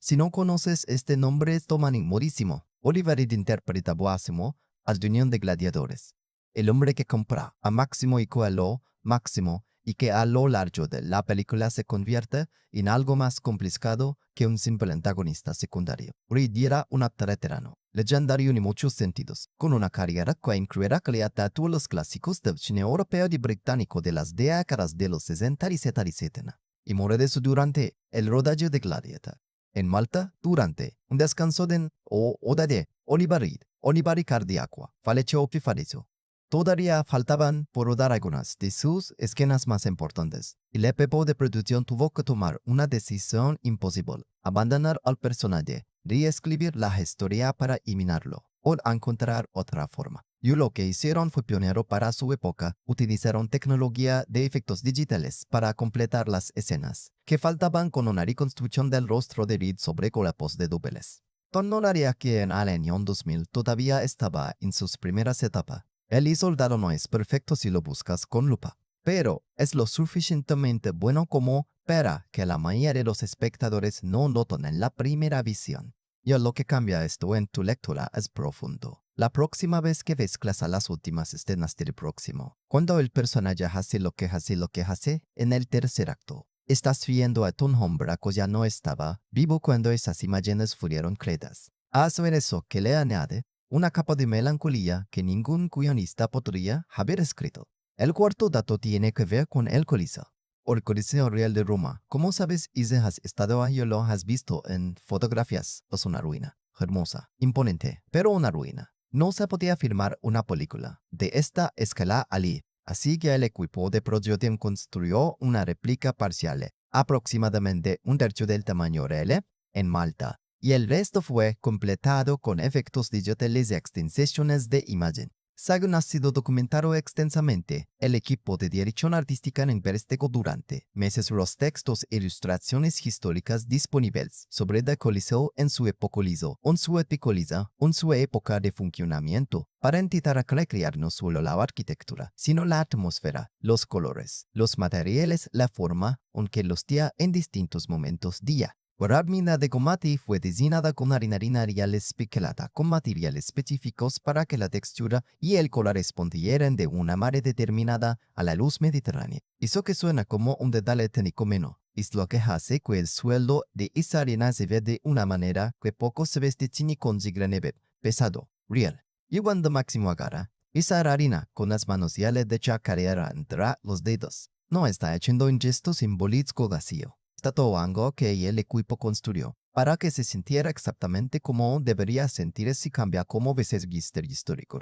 Si no conoces este nombre, toman morísimo. Oliver interpreta a Máximo, al Unión de Gladiadores. El hombre que compra a Máximo y que a lo Máximo y que a lo largo de la película se convierte en algo más complicado que un simple antagonista secundario. Reed era un actor veterano, legendario en muchos sentidos, con una carrera que incluirá creada a todos los clásicos del cine europeo y británico de las décadas de los 60 y 70. Y muere durante el rodaje de Gladiator. En Malta, durante un descanso o oda de Oliver Reed, Oliver Cardiacqua, falleció y falleció. Todavía faltaban por rodar algunas de sus escenas más importantes, y el equipo de producción tuvo que tomar una decisión imposible, abandonar al personaje, reescribir la historia para eliminarlo, o encontrar otra forma. Y lo que hicieron fue pionero para su época, utilizaron tecnología de efectos digitales para completar las escenas, que faltaban con una reconstrucción del rostro de Reed sobre colapos de dobles. Tornaría que en el año 2000 todavía estaba en sus primeras etapas. El soldado no es perfecto si lo buscas con lupa, pero es lo suficientemente bueno como para que la mayoría de los espectadores no noten en la primera visión. Y lo que cambia esto en tu lectura es profundo. La próxima vez que mezclas a las últimas escenas del próximo, cuando el personaje hace lo que hace en el tercer acto, estás viendo a un hombre que ya no estaba vivo cuando esas imágenes fueron creadas. A eso que le añade una capa de melancolía que ningún guionista podría haber escrito. El cuarto dato tiene que ver con el Coliseo. El Coliseo Real de Roma. Como sabes, y si has estado ahí o lo has visto en fotografías, es una ruina. Hermosa, imponente, pero una ruina. No se podía filmar una película de esta escala allí. Así que el equipo de producción construyó una réplica parcial, aproximadamente un tercio del tamaño real, en Malta, y el resto fue completado con efectos digitales y extensiones de imagen. Según ha sido documentado extensamente, el equipo de dirección artística investigó durante meses los textos e ilustraciones históricas disponibles sobre el Coliseo en su época en su época de funcionamiento, para intentar recrear no solo la arquitectura, sino la atmósfera, los colores, los materiales, la forma, aunque los día en distintos momentos día. La mina de combate fue diseñada con harina real especialada con materiales específicos para que la textura y el color respondieran de una manera determinada a la luz mediterránea. Eso que suena como un detalle técnico menor, es lo que hace que el suelo de esa harina se vea de una manera que poco se veste ni consigue nieve, pesado, real. Y cuando Máximo agarra esa harina con las manos y le deja caer entre los dedos, no está haciendo un gesto simbólico vacío. Está todo algo que el equipo construyó para que se sintiera exactamente como debería sentirse si cambia como veces viste histórico.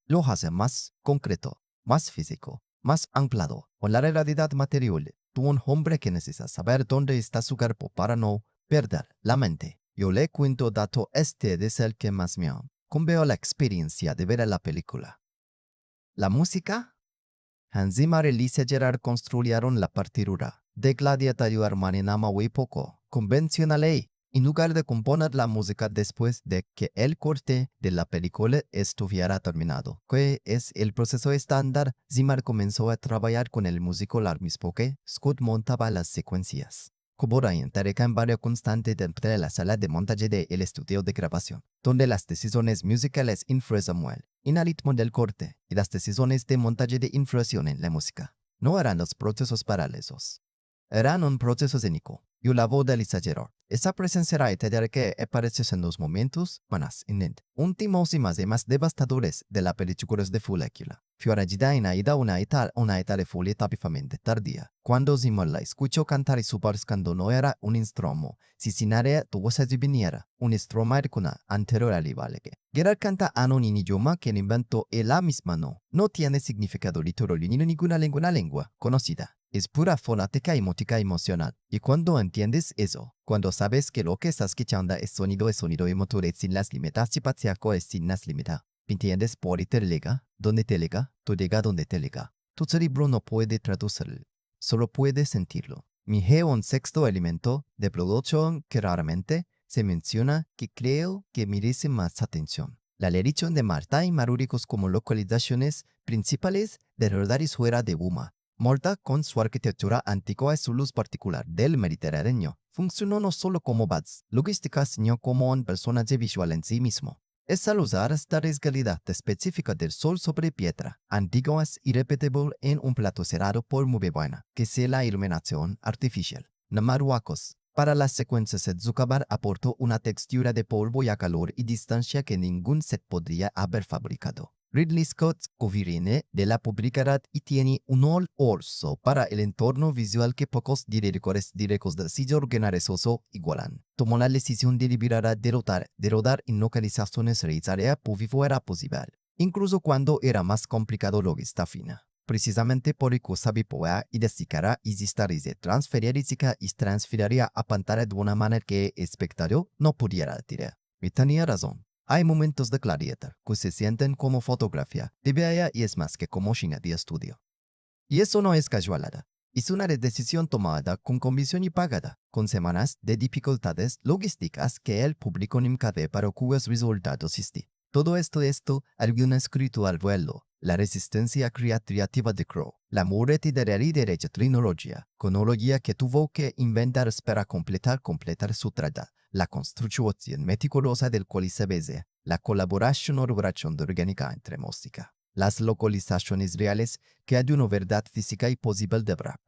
Lo hace más concreto, más físico, más anclado con la realidad material. Tú un hombre que necesita saber dónde está su cuerpo para no perder la mente. Yo le cuento dato este es el que más me conveo la experiencia de ver la película. La música. Hans Zimmer y Lisa Gerard construyeron la partitura de Gladiator manera muy poco convencional en lugar de componer la música después de que el corte de la película estuviera terminado, que es el proceso estándar. Zimmer comenzó a trabajar con el músico al mismo que Scott montaba las secuencias. Kubura entrega en varios constante dentro de la sala de montaje del estudio de grabación, donde las decisiones musicales influyen mucho en el ritmo del corte y las decisiones de montaje de influyen en la música. No eran los procesos paralelos. Eran un proceso escénico. Y la voz de Lisa Gerard. Esa presencia era que apareció en los momentos más últimos y más devastadores de la película de Fulecula. Fiora Gidaina ida una età full tapifamente tardía. Cuando Zimmer la escuchó cantar y cuando no era un instrumento, si sinarea tuvo se viniera un instrumento anterior al Ibalege. Gerard canta en un idioma que inventó él misma no tiene significado literal ni ninguna lengua conocida. Es pura fonética y música emocional. Y cuando entiendes eso, cuando sabes que lo que estás escuchando es sonido y motor sin las limitas espaciaco es sin las limitas. ¿Entiendes? Por te lega, donde te lega, tú llega donde te lega. Tu cerebro no puede traducirlo, solo puede sentirlo. Mi un sexto elemento de producción que raramente se menciona que creo que merece más atención. La elección de Marta y Marúricos como localizaciones principales de lugares fuera de Uma. Malta, con su arquitectura antigua y su luz particular del Mediterráneo, funcionó no solo como base logística, sino como un personaje visual en sí mismo. Es al usar esta resgalidad específica del sol sobre piedra, antigua es irrepetible en un plato cerrado por muy buena, que sea la iluminación artificial. Namaruacos. Para las secuencias de Zuckerberg aportó una textura de polvo y a calor y distancia que ningún set podría haber fabricado. Ridley Scott conviene de la publicidad y tiene un orso para el entorno visual que pocos directores de cine generoso igualan. Tomó la decisión deliberada de rodar en localizaciones reales por fuera posible, incluso cuando era más complicado lo que está fina. Precisamente por eso sabe poder identificar y transferir y transferiría a pantalla de una manera que el espectador no pudiera tirar. Y tenía razón. Hay momentos de claridad que se sienten como fotografía de bella y es más que como cine de estudio. Y eso no es casualidad. Es una decisión tomada con convicción y pagada, con semanas de dificultades logísticas que el público nunca ve para cuyos resultados existe. Todo esto alguien escrito al vuelo, la resistencia creativa de Crow, la muerte de realidad de tecnología, cronología que tuvo que inventar para completar su trata, la construcción meticulosa del coliseo, la colaboración orgánica entre música, las localizaciones reales que hay una verdad física y posible de rap.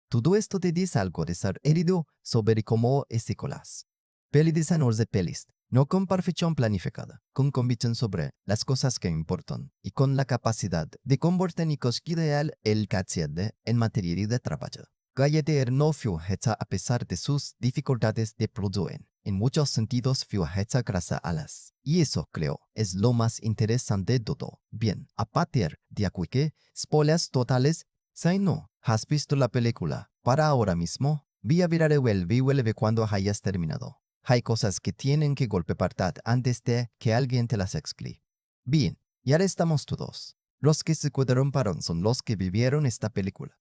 Todo esto te dice algo de ser herido sobre cómo es Nicolás. Peli de pelis, no con perfección planificada, con convicción sobre las cosas que importan y con la capacidad de convertir y ideal el caciede en materia de trabajo. Gallete no fue hecha a pesar de sus dificultades de producir. En muchos sentidos fue hecha gracias a las. Y eso, creo, es lo más interesante de todo. Bien, a partir de aquí que, spoilers totales, si no has visto la película para ahora mismo, vi a ver vuelve cuando hayas terminado. Hay cosas que tienen que golpear antes de que alguien te las explique. Bien, ya estamos todos. Los que se quedaron son los que vivieron esta película.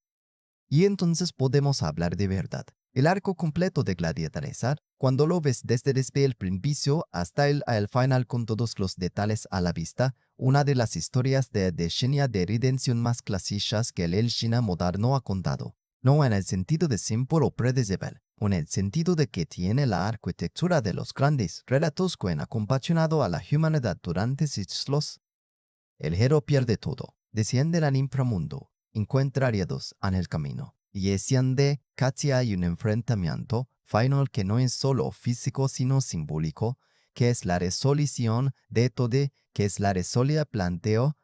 Y entonces podemos hablar de verdad. El arco completo de Gladiator, cuando lo ves desde el principio hasta el final con todos los detalles a la vista, una de las historias de cine de redención más clásicas que el cine moderno ha contado. No en el sentido de simple o predecible, en el sentido de que tiene la arquitectura de los grandes relatos que han acompañado a la humanidad durante siglos. El héroe pierde todo, desciende al inframundo, encuentra aliados en el camino, y asciende casi hay un enfrentamiento final que no es solo físico sino simbólico, que es la resolución de todo, que es la resolución planteo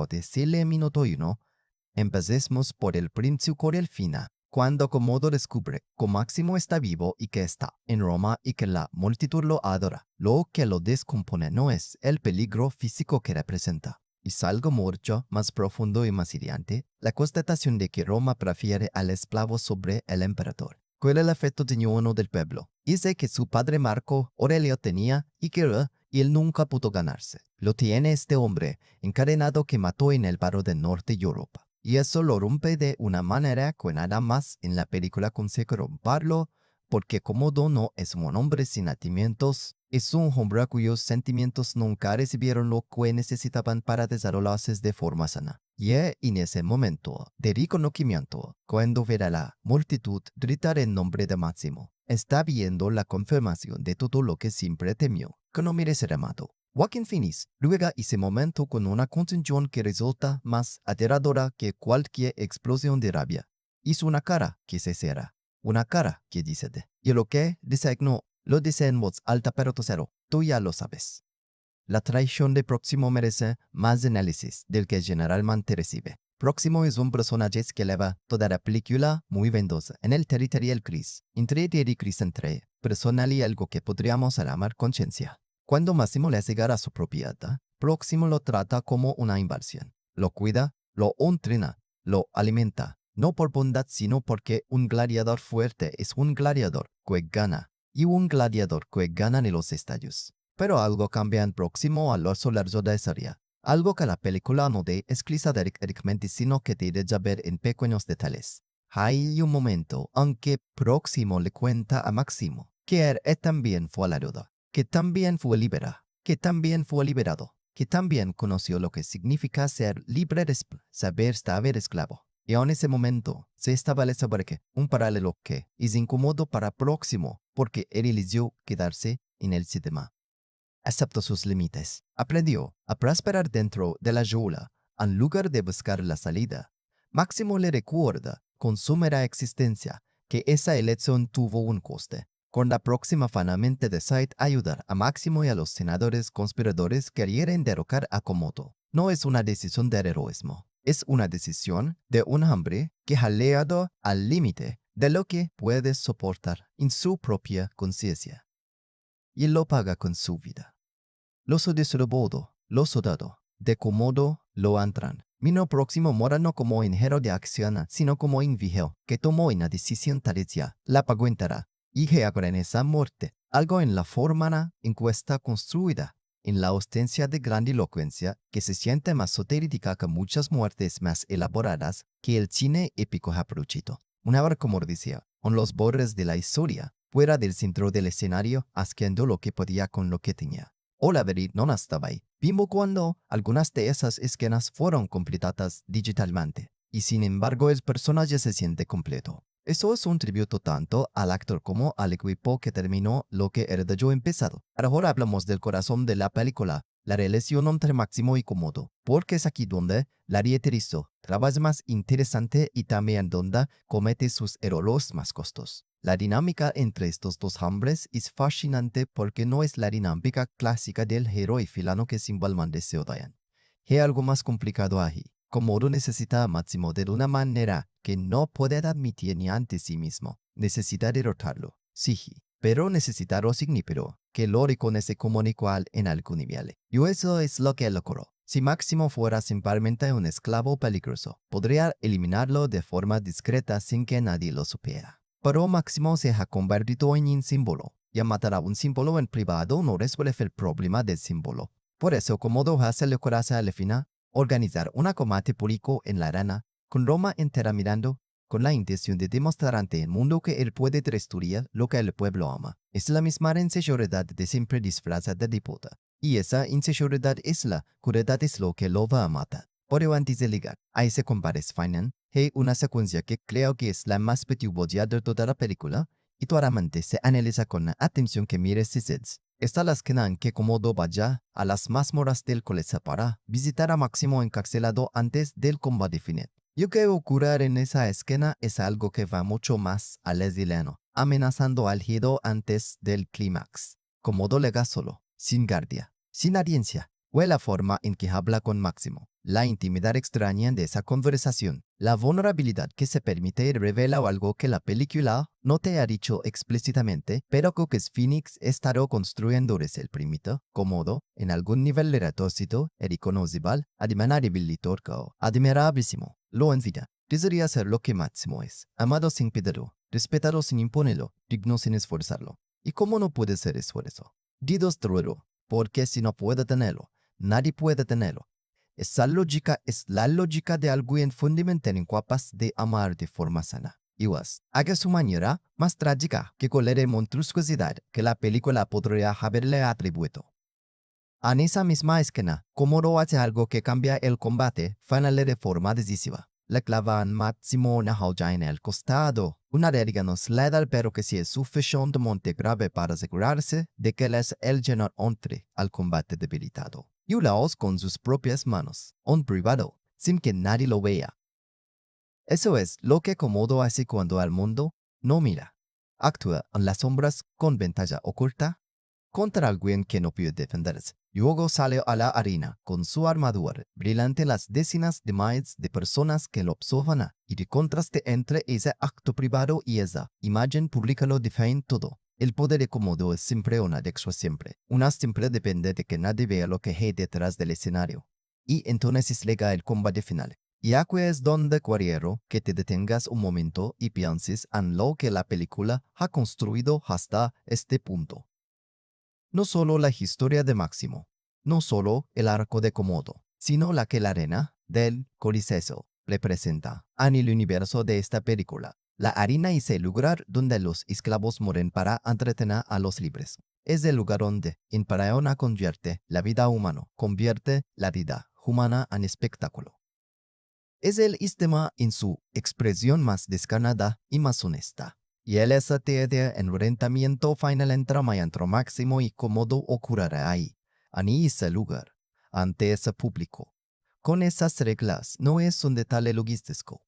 de Sile minuto 1. Empecemos por el principio y el final. Cuando Comodo descubre que Máximo está vivo y que está en Roma y que la multitud lo adora, lo que lo descompone no es el peligro físico que representa. Es algo mucho más profundo y más hiriente, la constatación de que Roma prefiere al esclavo sobre el emperador. ¿Cuál es el afecto genuino del pueblo? Dice que su padre Marco Aurelio tenía y que él nunca pudo ganarse. Lo tiene este hombre, encadenado que mató en el barro del norte de Europa. Y eso lo rompe de una manera que nada más en la película consigue romperlo, porque Comodo no es un hombre sin sentimientos, es un hombre cuyos sentimientos nunca recibieron lo que necesitaban para desarrollarse de forma sana. Y en ese momento de reconocimiento, cuando verá la multitud gritar en nombre de Máximo, está viendo la confirmación de todo lo que siempre temió, que no merece ser amado. Joaquin Phoenix luego ese momento con una contención que resulta más aterradora que cualquier explosión de rabia. Hizo una cara que se cierra, una cara que dice y lo que dice no, lo dice en voz alta pero tosero, tú ya lo sabes. La traición de Próximo merece más análisis del que generalmente recibe. Próximo es un personaje que eleva toda la película muy vendosa en el territorial gris, entre y gris entre, personal y algo que podríamos llamar conciencia. Cuando Máximo le llega a su propiedad, Próximo lo trata como una inversión. Lo cuida, lo entrena, lo alimenta, no por bondad sino porque un gladiador fuerte es un gladiador que gana, y un gladiador que gana en los estadios. Pero algo cambia en Próximo a lo largo de esa área. Algo que la película no de directamente sino que te deja ver en pequeños detalles. Hay un momento en que Próximo le cuenta a Máximo que él también fue a la duda, que también fue liberado, que también fue liberado, que también conoció lo que significa ser libre de saber estar esclavo. Y en ese momento se establece un paralelo que es incómodo para el próximo porque él eligió quedarse en el sistema. Aceptó sus límites. Aprendió a prosperar dentro de la jaula en lugar de buscar la salida. Máximo le recuerda con su mera existencia que esa elección tuvo un coste. Con la próxima finalmente decide ayudar a Máximo y a los senadores conspiradores que quieren derrocar a Komodo. No es una decisión de heroísmo, es una decisión de un hombre que ha llegado al límite de lo que puede soportar en su propia conciencia. Y lo paga con su vida. Los distribuido, los soldados, de Komodo lo entran. Mino próximo mora no como ingeniero de acción, sino como invigeo, que tomó una decisión tardía, la pagó entera, y que ahora en esa muerte, algo en la forma en que está construida, en la ausencia de grandilocuencia, que se siente más sotérica que muchas muertes más elaboradas que el cine épico ha producido. Una vez como decía, en los bordes de la historia, fuera del centro del escenario, haciendo lo que podía con lo que tenía. Oliveri no estaba ahí. Vimos cuando algunas de esas escenas fueron completadas digitalmente, y sin embargo el personaje se siente completo. Eso es un tributo tanto al actor como al equipo que terminó lo que era de yo empezado. Ahora hablamos del corazón de la película, la relación entre Máximo y Komodo, porque es aquí donde la Terizo trabaja más interesante y también donde comete sus errores más costos. La dinámica entre estos dos hombres es fascinante porque no es la dinámica clásica del héroe y filano que simplemente se odian. Hay algo más complicado ahí. Komodo necesita a Máximo de una manera que no puede admitir ni ante sí mismo. Necesita derrotarlo, sí, pero necesitarlo significa que lo reconoce como igual en algún nivel. Y eso es lo que logró. Si Máximo fuera simplemente un esclavo peligroso, podría eliminarlo de forma discreta sin que nadie lo supiera. Pero Máximo se ha convertido en un símbolo, y matar a un símbolo en privado no resuelve el problema del símbolo. Por eso, Komodo hace lo que hace al final, organizar un combate público en la arena, con Roma entera mirando, con la intención de demostrar ante el mundo que él puede destruir lo que el pueblo ama. Es la misma inseguridad de siempre disfrazada de puta. Y esa inseguridad es la curidad es lo que lo va a matar. Por ello, antes de llegar a ese combate final, hay una secuencia que creo que es la más perturbadora de toda la película, y claramente se analiza con la atención que mires sets. Está la escena en que Komodo vaya a las mazmorras del colegio para visitar a Máximo encarcelado antes del combate final. Lo que ocurre en esa escena es algo que va mucho más al vilano, amenazando al hero antes del clímax. Komodo llega solo, sin guardia, sin audiencia, o la forma en que habla con Máximo, la intimidad extraña de esa conversación, la vulnerabilidad que se permite revela algo que la película no te ha dicho explícitamente, pero que Phoenix estará construyendo desde el primito, Komodo, en algún nivel retócito, reconocible, admirabilísimo, lo envidia. Desearía ser lo que Máximo es, amado sin pedirlo, respetado sin imponerlo, digno sin esforzarlo. ¿Y cómo no puede ser esfuerzo? Dios truero, porque si no puede tenerlo, nadie puede tenerlo. Esa lógica es la lógica de alguien fundamental incapaz de amar de forma sana. Iguas, haga su manera más trágica que cualquier monstruosidad que la película podría haberle atribuido. En esa misma escena, Komodo hace algo que cambia el combate final de forma decisiva. Le clava a Máximo una joya en el costado, una herida no letal pero que sí es suficientemente grave para asegurarse de que el no entre al combate debilitado. Y lo hace con sus propias manos, en privado, sin que nadie lo vea. Eso es lo que Komodo hace cuando el mundo no mira. Actúa en las sombras con ventaja oculta contra alguien que no puede defenderse. Luego sale a la arena con su armadura brillante las decenas de miles de personas que lo observan y de contraste entre ese acto privado y esa imagen pública lo define todo. El poder de Komodo es siempre una de siempre. Una siempre depende de que nadie vea lo que hay detrás del escenario. Y entonces llega el combate final. Y aquí es donde quiero que te detengas un momento y pienses en lo que la película ha construido hasta este punto. No solo la historia de Máximo, no solo el arco de Komodo, sino la que la arena del Coliseo representa en el universo de esta película. La arena es el lugar donde los esclavos mueren para entretener a los libres. Es el lugar donde Imparaona convierte la vida humana en espectáculo. Es el sistema en su expresión más descarnada y más honesta. Y el ST de enfrentamiento final entre maestro Máximo y Cómodo ocurrirá ahí, en ese lugar, ante ese público. Con esas reglas no es un detalle logístico.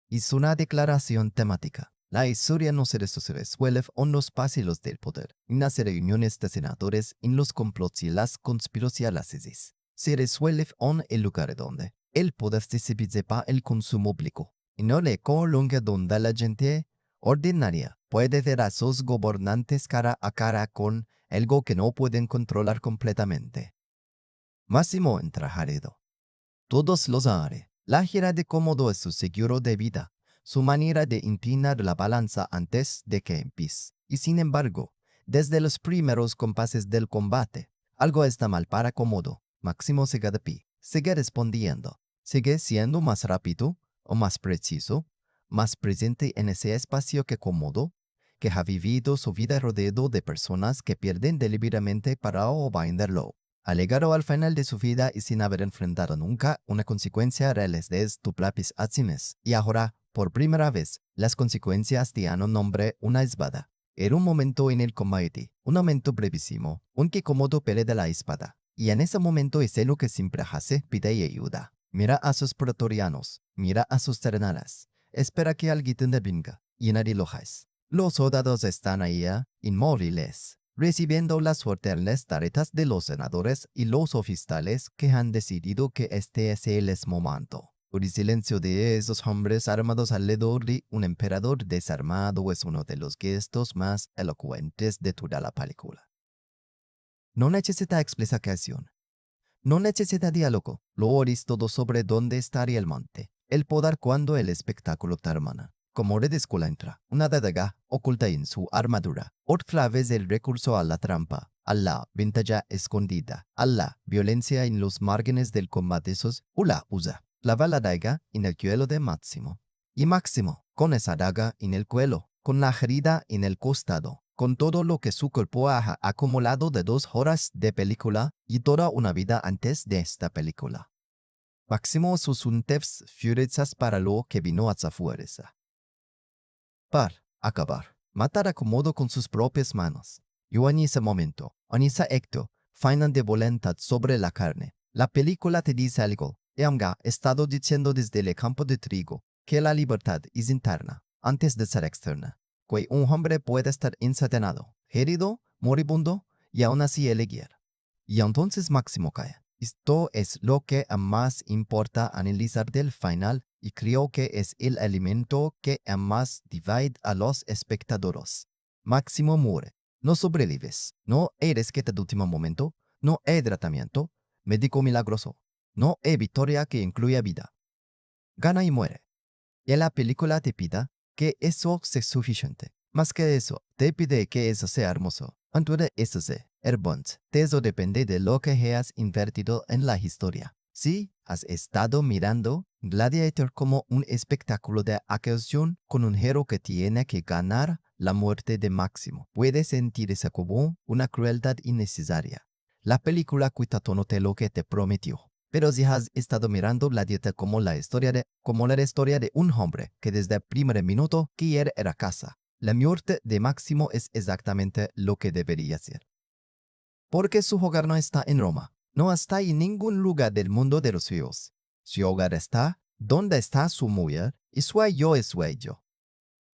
Es una declaración temática. La historia no se resuelve en los pasillos del poder, en las reuniones de senadores, en los complots y las conspiraciones. Se resuelve en el lugar donde el poder se divide para el consumo público, y no le colonga donde la gente ordinaria puede ver a sus gobernantes cara a cara con algo que no pueden controlar completamente. Máximo entrajarido. Todos los haré. La gira de Cómodo es su seguro de vida, su manera de inclinar la balanza antes de que empiece. Y sin embargo, desde los primeros compases del combate, algo está mal para Cómodo. Máximo sigue de pie, sigue respondiendo, sigue siendo más rápido o más preciso, más presente en ese espacio que Cómodo, que ha vivido su vida rodeado de personas que pierden deliberadamente para venderlo. Ha llegado al final de su vida y sin haber enfrentado nunca una consecuencia real de sus propias acciones. Y ahora, por primera vez, las consecuencias tienen un nombre, una espada. Era un momento en el combate, un momento brevísimo, un que Cómodo pierde la espada. Y en ese momento es lo que siempre hace, pide ayuda. Mira a sus pretorianos, mira a sus terrenales. Espera que alguien intervenga, y nadie lo hace. Los soldados están ahí, inmóviles, recibiendo las fuertes tareas de los senadores y los oficiales que han decidido que este es el momento. El silencio de esos hombres armados alrededor de un emperador desarmado es uno de los gestos más elocuentes de toda la película. No necesita explicación. No necesita diálogo. Lo oís todo sobre dónde estaría el monte. El poder cuando el espectáculo termina. Como redescuentra, una daga oculta en su armadura. Otra vez el recurso a la trampa, a la ventaja escondida, a la violencia en los márgenes del combate. La usa. Clava la daga en el cuello de Máximo. Y Máximo, con esa daga en el cuello, con la herida en el costado, con todo lo que su cuerpo ha acumulado de 2 horas de película y toda una vida antes de esta película. Máximo sus unteps fuerzas para lo que vino a su fuerza. Acabar, matar a Cómodo con sus propias manos. Yo en ese momento, en ese acto, final de voluntad sobre la carne, la película te dice algo. Ha estado diciendo desde el campo de trigo que la libertad es interna, antes de ser externa. Que un hombre puede estar encadenado, herido, moribundo, y aún así elegir. Y entonces Máximo cae. Esto es lo que más importa analizar del final y creo que es el elemento que más divide a los espectadores. Máximo muere. No sobrevives. No hay rescate de último momento. No hay tratamiento médico milagroso. No hay victoria que incluya vida. Gana y muere. Y la película te pide que eso sea suficiente. Más que eso, te pide que eso sea hermoso. Entonces eso sea hermoso. Eso depende de lo que hayas invertido en la historia. Si has estado mirando Gladiator como un espectáculo de acción con un héroe que tiene que ganar la muerte de Máximo, puedes sentirse como una crueldad innecesaria. La película cuenta todo lo que te prometió. Pero si has estado mirando Gladiator como la historia de un hombre que desde el primer minuto quiere ir a casa, la muerte de Máximo es exactamente lo que debería ser. Porque su hogar no está en Roma, no está en ningún lugar del mundo de los suyos. Su hogar está donde está su mujer y su yo es su ello.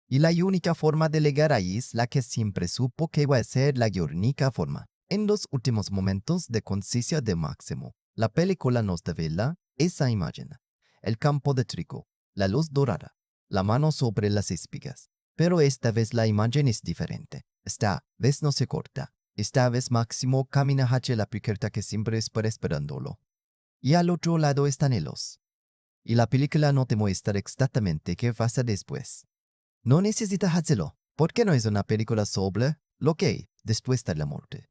Y la única forma de llegar ahí es la que siempre supo que iba a ser la única forma. En los últimos momentos de conciencia de Máximo, la película nos revela esa imagen. El campo de trigo, la luz dorada, la mano sobre las espigas. Pero esta vez la imagen es diferente. Esta vez no se corta. Esta vez Máximo camina hacia la puerta que siempre espera esperándolo. Y al otro lado están ellos. Y la película no te muestra exactamente qué pasa después. No necesitas hacerlo, porque no es una película sobre lo que hay después de la muerte.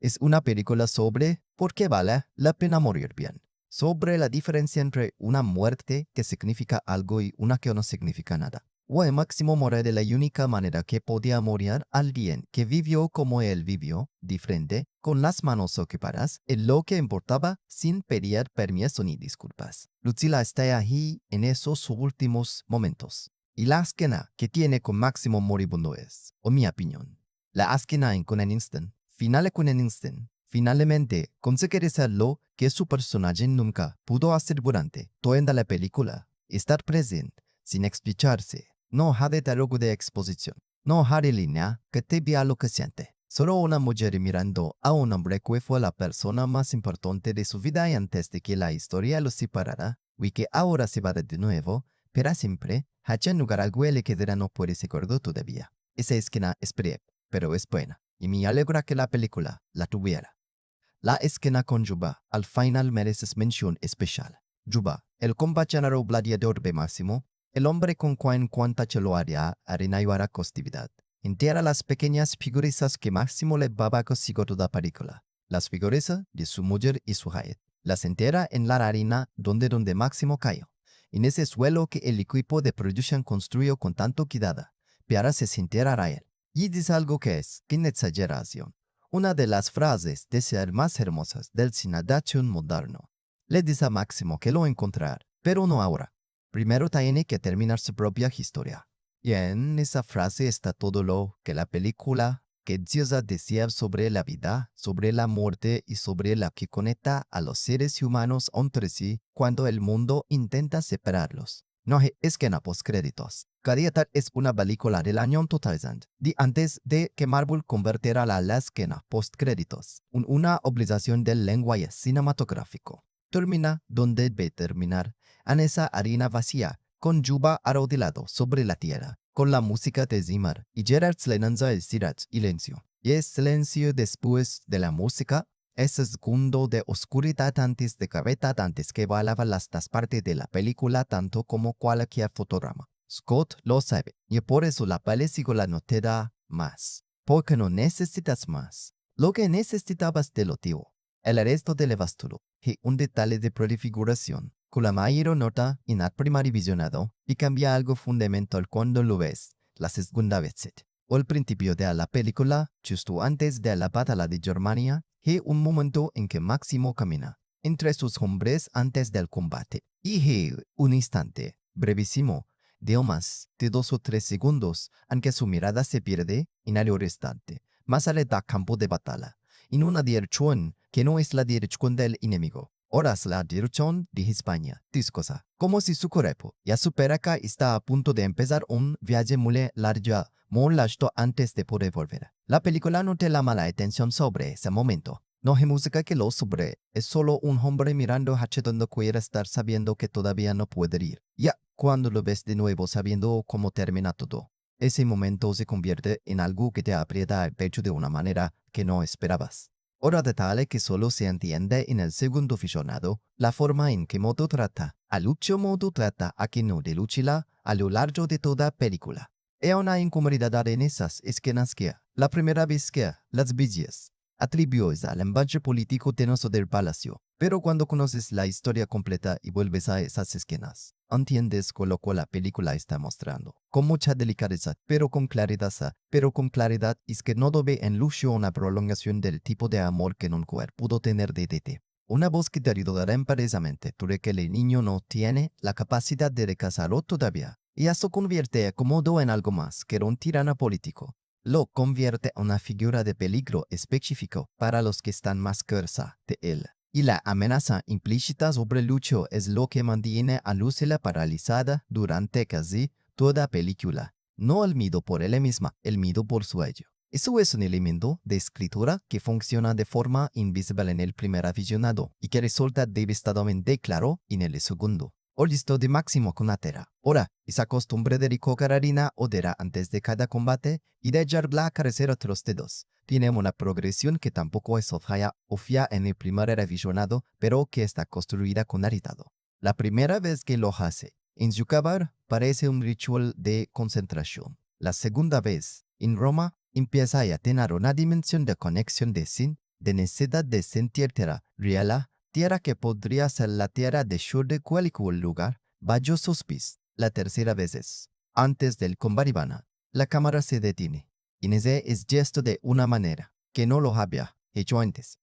Es una película sobre por qué vale la pena morir bien, sobre la diferencia entre una muerte que significa algo y una que no significa nada. O Máximo mora de la única manera que podía morir alguien que vivió como él vivió, de frente, con las manos ocupadas, en lo que importaba, sin pedir permiso ni disculpas. Lucila está ahí en esos últimos momentos. Y la escena que tiene con Máximo moribundo es, en mi opinión, la escena en con un instant, final con un instant. Finalmente, consigue hacer lo que su personaje nunca pudo hacer durante toda la película, estar presente, sin explicarse. No ha de diálogo de exposición. No ha de línea que te vea lo que siente. Solo una mujer mirando a un hombre que fue la persona más importante de su vida y antes de que la historia los separara, y que ahora se va de nuevo, para siempre, en lugar al que quedará no puede ser gordo todavía. Esa esquina es breve, pero es buena, y me alegra que la película la tuviera. La esquina con Juba al final merece mención especial. Juba, el compañero gladiador de Máximo, el hombre con quien cuanta lo haría arenayara costividad. Entera las pequeñas figurizas que Máximo le llevaba consigo toda película. Las figurizas de su mujer y su hija. Las entera en la arena donde Máximo cayó. En ese suelo que el equipo de producción construyó con tanto cuidado, para se sintiera a él. Y dice algo que es, sin exageración, una de las frases de ser más hermosas del cine de acción moderno. Le dice a Máximo que lo encontrar, pero no ahora. Primero tiene que terminar su propia historia. Y en esa frase está todo lo que la película que Dios decía sobre la vida, sobre la muerte y sobre la que conecta a los seres humanos entre sí cuando el mundo intenta separarlos. No es que en postcréditos. Gladiator es una película del año 2000, de antes de que Marvel convirtiera la escena postcréditos en una obligación del lenguaje cinematográfico. Termina donde debe terminar, en esa arena vacía, con Juba arrodillado sobre la tierra, con la música de Zimmer y Gerard Slenanza el silencio. Y el silencio después de la música, ese segundo de oscuridad antes de cabeza antes que valaba las partes de la película tanto como cualquier fotograma. Scott lo sabe, y por eso la película no te da más. Porque no necesitas más. Lo que necesitabas te lo dio. El resto del vestuario y un detalle de prefiguración, con la mayor nota en el primer visionado, y cambia algo fundamental cuando lo ves la segunda vez. O el principio de la película, justo antes de la batalla de Germania, y un momento en que Máximo camina entre sus hombres antes del combate. Y un instante, brevísimo, de más de 2 o 3 segundos, en que su mirada se pierde en el instante, más allá del campo de batalla, en una dirección que no es la dirección del enemigo. Ahora es la dirección de España, discosa, como si su cuerpo ya supera que está a punto de empezar un viaje muy largo antes de poder volver. La película no te llama la atención sobre ese momento. No hay música que lo sobre, es solo un hombre mirando hacia donde quiere estar sabiendo que todavía no puede ir. Ya, cuando lo ves de nuevo sabiendo cómo termina todo, ese momento se convierte en algo que te aprieta el pecho de una manera que no esperabas. Hora de tal que solo se entiende en el segundo visionado la forma en que Modo trata, a Lucio Modo trata a que no de Lucila a lo largo de toda película. Hay una incomodidad en esas escenas que, la primera vez que las villas atribuyes al lenguaje político tenoso del palacio, pero cuando conoces la historia completa y vuelves a esas escenas, entiendes con lo que la película está mostrando. Con mucha delicadeza, pero con claridad, es que no ve en Lucio una prolongación del tipo de amor que nunca pudo tener de Tete. Una voz que te ayudará precisamente, tú que el niño no tiene la capacidad de recasarlo todavía. Y eso convierte a Komodo en algo más que un tirano político. Lo convierte en una figura de peligro específico para los que están más cerca de él. Y la amenaza implícita sobre Lucio es lo que mantiene a Lucila paralizada durante casi toda película. No el miedo por él misma, el miedo por su ello. Eso es un elemento de escritura que funciona de forma invisible en el primer visionado y que resulta devastadamente claro en el segundo. O listo de Máximo con la tera. Ahora, esa costumbre de recoger harina o dera antes de cada combate y de echarla a crecer otros dedos. Tiene una progresión que tampoco es obvia en el primer visionado, pero que está construida con aritado. La primera vez que lo hace, en su cabar, parece un ritual de concentración. La segunda vez, en Roma, empieza a tener una dimensión de conexión de necesidad de sentir tierra real, tierra que podría ser la tierra de sur de cualquier lugar, bajo sus pies. La tercera vez es, Antes del Combaribana, la cámara se detiene. Y en ese es gesto de una manera que no lo había hecho antes.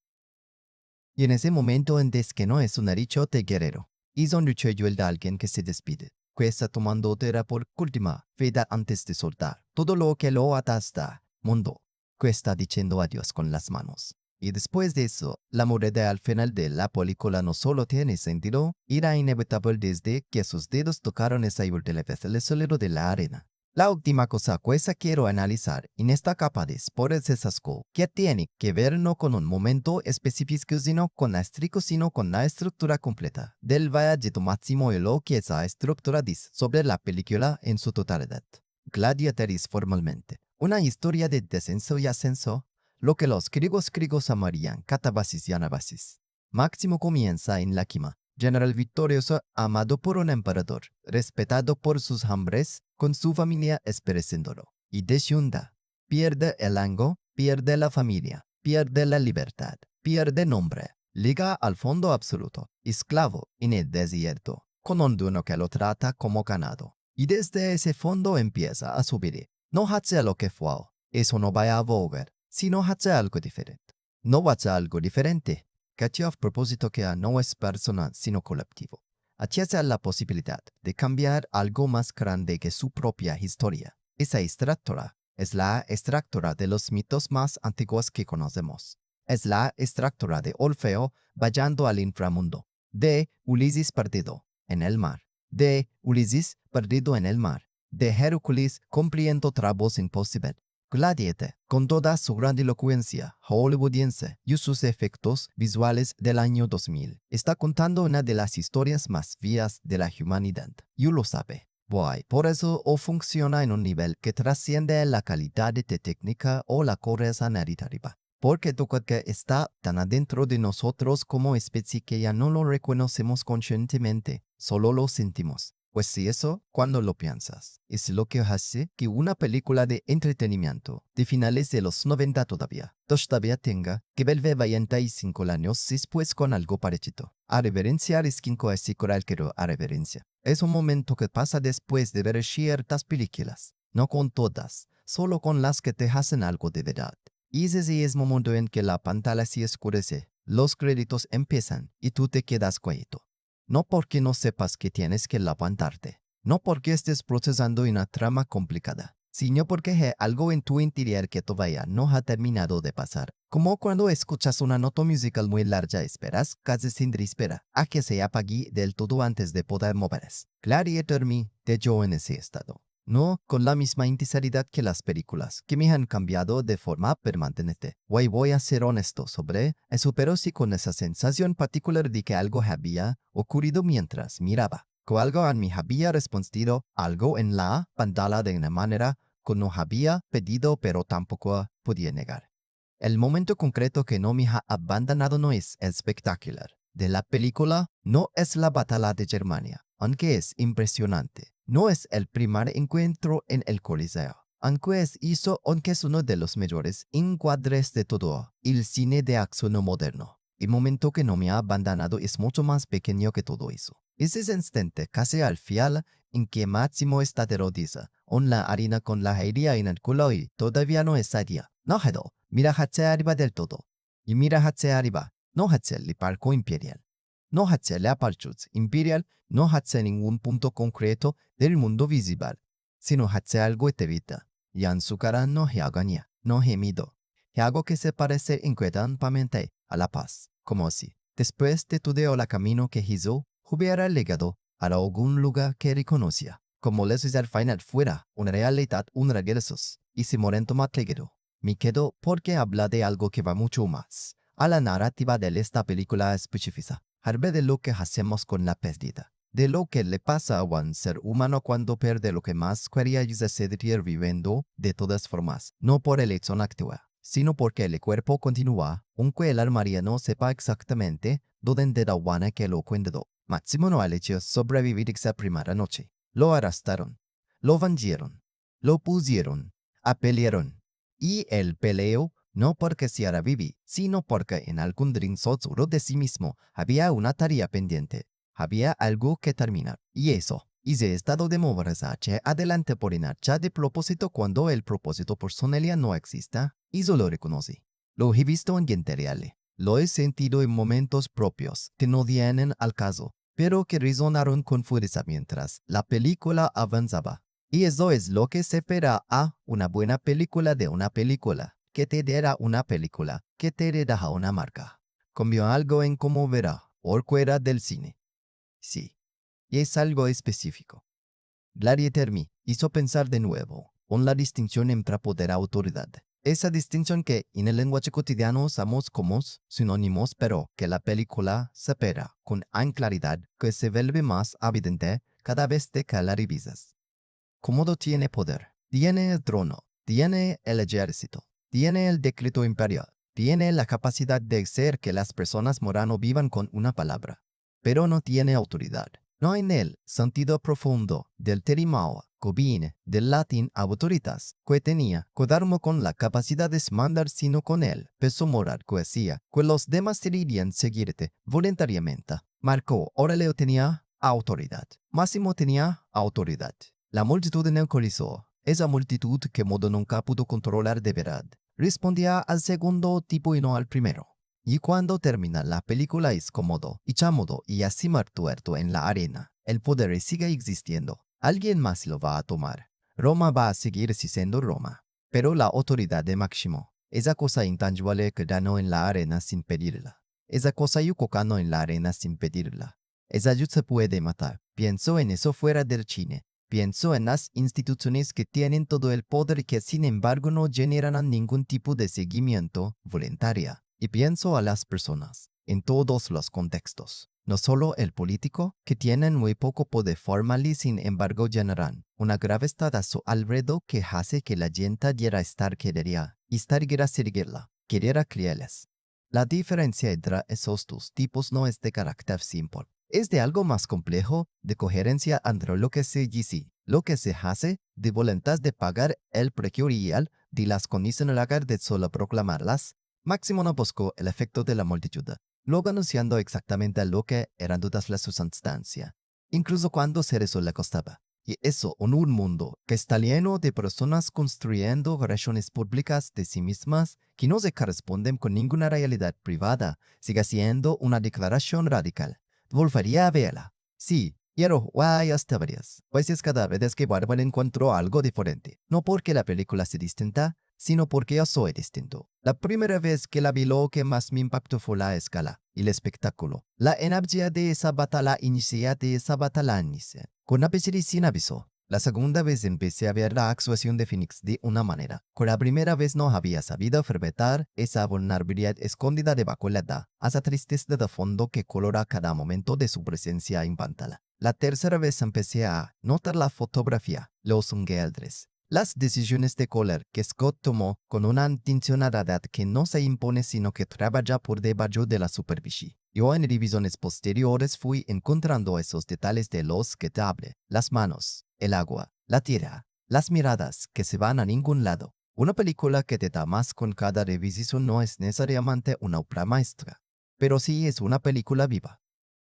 Y en ese momento en que no es un arichote guerrero. Y son el de alguien que se despide. Que está tomando tierra por última vez antes de soltar todo lo que lo ata hasta mundo. Que está diciendo adiós con las manos. Y después de eso, la moneda al final de la película no solo tiene sentido, era inevitable desde que sus dedos tocaron esa del suelo de la arena. La última cosa que quiero analizar en esta capa de spoilers es algo que tiene que ver no con un momento específico sino con la sino con la estructura completa del viaggio máximo y lo que esa estructura dice sobre la película en su totalidad. Gladiator es formalmente una historia de descenso y ascenso, lo que los griegos llamarían catabasis y anabasis. Máximo comienza en la cima, general victorioso, amado por un emperador, respetado por sus hombres, con su familia espereciéndolo. Y deshunda, pierde el rango, pierde la familia, pierde la libertad, pierde nombre, liga al fondo absoluto, esclavo en el desierto, con un dueño que lo trata como ganado. Y desde ese fondo empieza a subir. No hace lo que fue, eso no va a volver, sino hace algo diferente. No hace algo diferente. Caché a propósito que no es personal, sino colectivo. Hace la posibilidad de cambiar algo más grande que su propia historia. Esa estructura es la estructura de los mitos más antiguos que conocemos. Es la estructura de Orfeo vayando al inframundo, de Ulises perdido en el mar, de Ulises perdido en el mar, de Hércules cumpliendo trabajos imposibles. Gladiator, con toda su grandilocuencia hollywoodiense y sus efectos visuales del año 2000, está contando una de las historias más vías de la humanidad. Y lo sabe. Por eso o funciona en un nivel que trasciende la calidad de técnica o la correza narrativa. Porque todo que está tan adentro de nosotros como especie que ya no lo reconocemos conscientemente, solo lo sentimos. Pues si eso, cuando lo piensas, es lo que hace que una película de entretenimiento de finales de los 90 todavía tenga que ver 25 años después con algo parecido. A reverenciar es quien así cualquier a reverencia. Es un momento que pasa después de ver ciertas películas, no con todas, solo con las que te hacen algo de verdad. Y ese es el momento en que la pantalla se oscurece, los créditos empiezan y tú te quedas quieto. No porque no sepas que tienes que levantarte, no porque estés procesando una trama complicada, sino porque hay algo en tu interior que todavía no ha terminado de pasar. Como cuando escuchas una nota musical muy larga, esperas, casi sin espera, a que se apague del todo antes de poder moverse. Gladiator me dejó en ese estado. No con la misma intensidad que las películas, que me han cambiado de forma permanente. Voy a ser honesto sobre eso, pero sí con esa sensación particular de que algo había ocurrido mientras miraba. Que algo en mí había respondido, algo en la pantalla de una manera que no había pedido pero tampoco podía negar. El momento concreto que no me ha abandonado no es espectacular. De la película no es la batalla de Germania, aunque es impresionante. No es el primer encuentro en el Coliseo, aunque es uno de los mejores encuadres de todo el cine de acción moderno. El momento que no me ha abandonado es mucho más pequeño que todo eso. Es ese instante casi al final en que Máximo está de rodillas en la arena con la herida en el culo y todavía no es día. No, Hedo, mira hacia arriba del todo. Y mira hacia arriba, no hacia el barco imperial. No hacia la parchuz imperial, no hacia ningún punto concreto del mundo visible, sino hacia algo etevita. Y en su cara no hay agonía, no gemido. Hay algo que se parece inquietantemente a la paz, como si, después de todo el camino que hizo, hubiera llegado a algún lugar que reconocía, como les al final fuera una realidad, un regreso, y si momento más ligero. Me quedo porque habla de algo que va mucho más a la narrativa de esta película específica. Habla de lo que hacemos con la pérdida, de lo que le pasa a un ser humano cuando pierde lo que más quería y se seguir viviendo de todas formas, no por el hecho actual, sino porque el cuerpo continúa, aunque el alma no sepa exactamente dónde da Juana que lo cuento. Máximo no ha hecho sobrevivir esa primera noche. Lo arrastraron, lo vendieron, lo pusieron, apelearon. Y el peleo no porque Ciara viví, sino porque en algún rincón de sí mismo había una tarea pendiente, había algo que terminar. Y eso, Y si estado de moverse adelante por marcha de propósito cuando el propósito personal no exista, y solo reconoce. Lo he visto en gente real. Lo he sentido en momentos propios que no vienen al caso, pero que resonaron con fuerza mientras la película avanzaba. Y eso es lo que se espera a una buena película de una película, que te dará una película, que te deja una marca. Cambió algo en cómo verá, por fuera del cine. Sí, y es algo específico. Gladiator me hizo pensar de nuevo en la distinción entre poder y autoridad. Esa distinción que en el lenguaje cotidiano usamos como sinónimos, pero que la película separa con una claridad que se vuelve más evidente cada vez que la revisas. Cómodo tiene poder, tiene el trono, tiene el ejército, tiene el decreto imperial, tiene la capacidad de hacer que las personas moran o vivan con una palabra, pero no tiene autoridad. No en el sentido profundo del término que viene del latín autoritas, que tenía que darmo con la capacidad de mandar, sino con el peso moral que hacía que los demás deberían seguirte voluntariamente. Marco Aurelio tenía autoridad. Máximo tenía autoridad. La multitud no colizó. Esa multitud que modo nunca pudo controlar de verdad. Respondía al segundo tipo y no al primero. Y cuando termina la película es cómodo, y chámodo y así tuerto en la arena. El poder sigue existiendo. Alguien más lo va a tomar. Roma va a seguir siendo Roma. Pero la autoridad de Máximo, esa cosa intangible que ganó en la arena sin pedirla. Esa cosa yucocano en la arena sin pedirla. Esa ayuda se puede matar. Pienso en eso fuera del cine. Pienso en las instituciones que tienen todo el poder y que sin embargo no generan ningún tipo de seguimiento voluntario. Y pienso a las personas, en todos los contextos. No solo el político, que tienen muy poco poder formal y sin embargo generan una gravedad a su alrededor que hace que la gente quiera estar querería y estar quiera seguirla, querer creerles. La diferencia entre esos dos tipos no es de carácter simple. Es de algo más complejo, de coherencia entre lo que se dice, lo que se hace, de voluntad de pagar el precio real, de las condiciones legales de solo proclamarlas. Máximo no buscó el efecto de la multitud, luego anunciando exactamente lo que eran todas las sustancias, incluso cuando ser eso le costaba. Y eso en un mundo que está lleno de personas construyendo relaciones públicas de sí mismas que no se corresponden con ninguna realidad privada, sigue siendo una declaración radical. Volvería a verla. Sí, quiero varias teorías. Pues es cada vez que Bárbara encontró algo diferente. No porque la película sea distinta, sino porque yo soy distinto. La primera vez que la vi, lo que más me impactó fue la escala y el espectáculo. La energía de esa batalla inicia de esa batalla inicia. Con aviso y sin aviso. La segunda vez empecé a ver la actuación de Phoenix de una manera. Con la primera vez no había sabido fermentar esa vulnerabilidad escondida debajo de la edad, esa tristeza de fondo que colora cada momento de su presencia en pantalla. La tercera vez empecé a notar la fotografía, los encuadres, las decisiones de color que Scott tomó con una intencionalidad que no se impone sino que trabaja por debajo de la superficie. Yo en revisiones posteriores fui encontrando esos detalles de los que te hablé, las manos, el agua, la tierra, las miradas que se van a ningún lado. Una película que te da más con cada revisión no es necesariamente una obra maestra, pero sí es una película viva.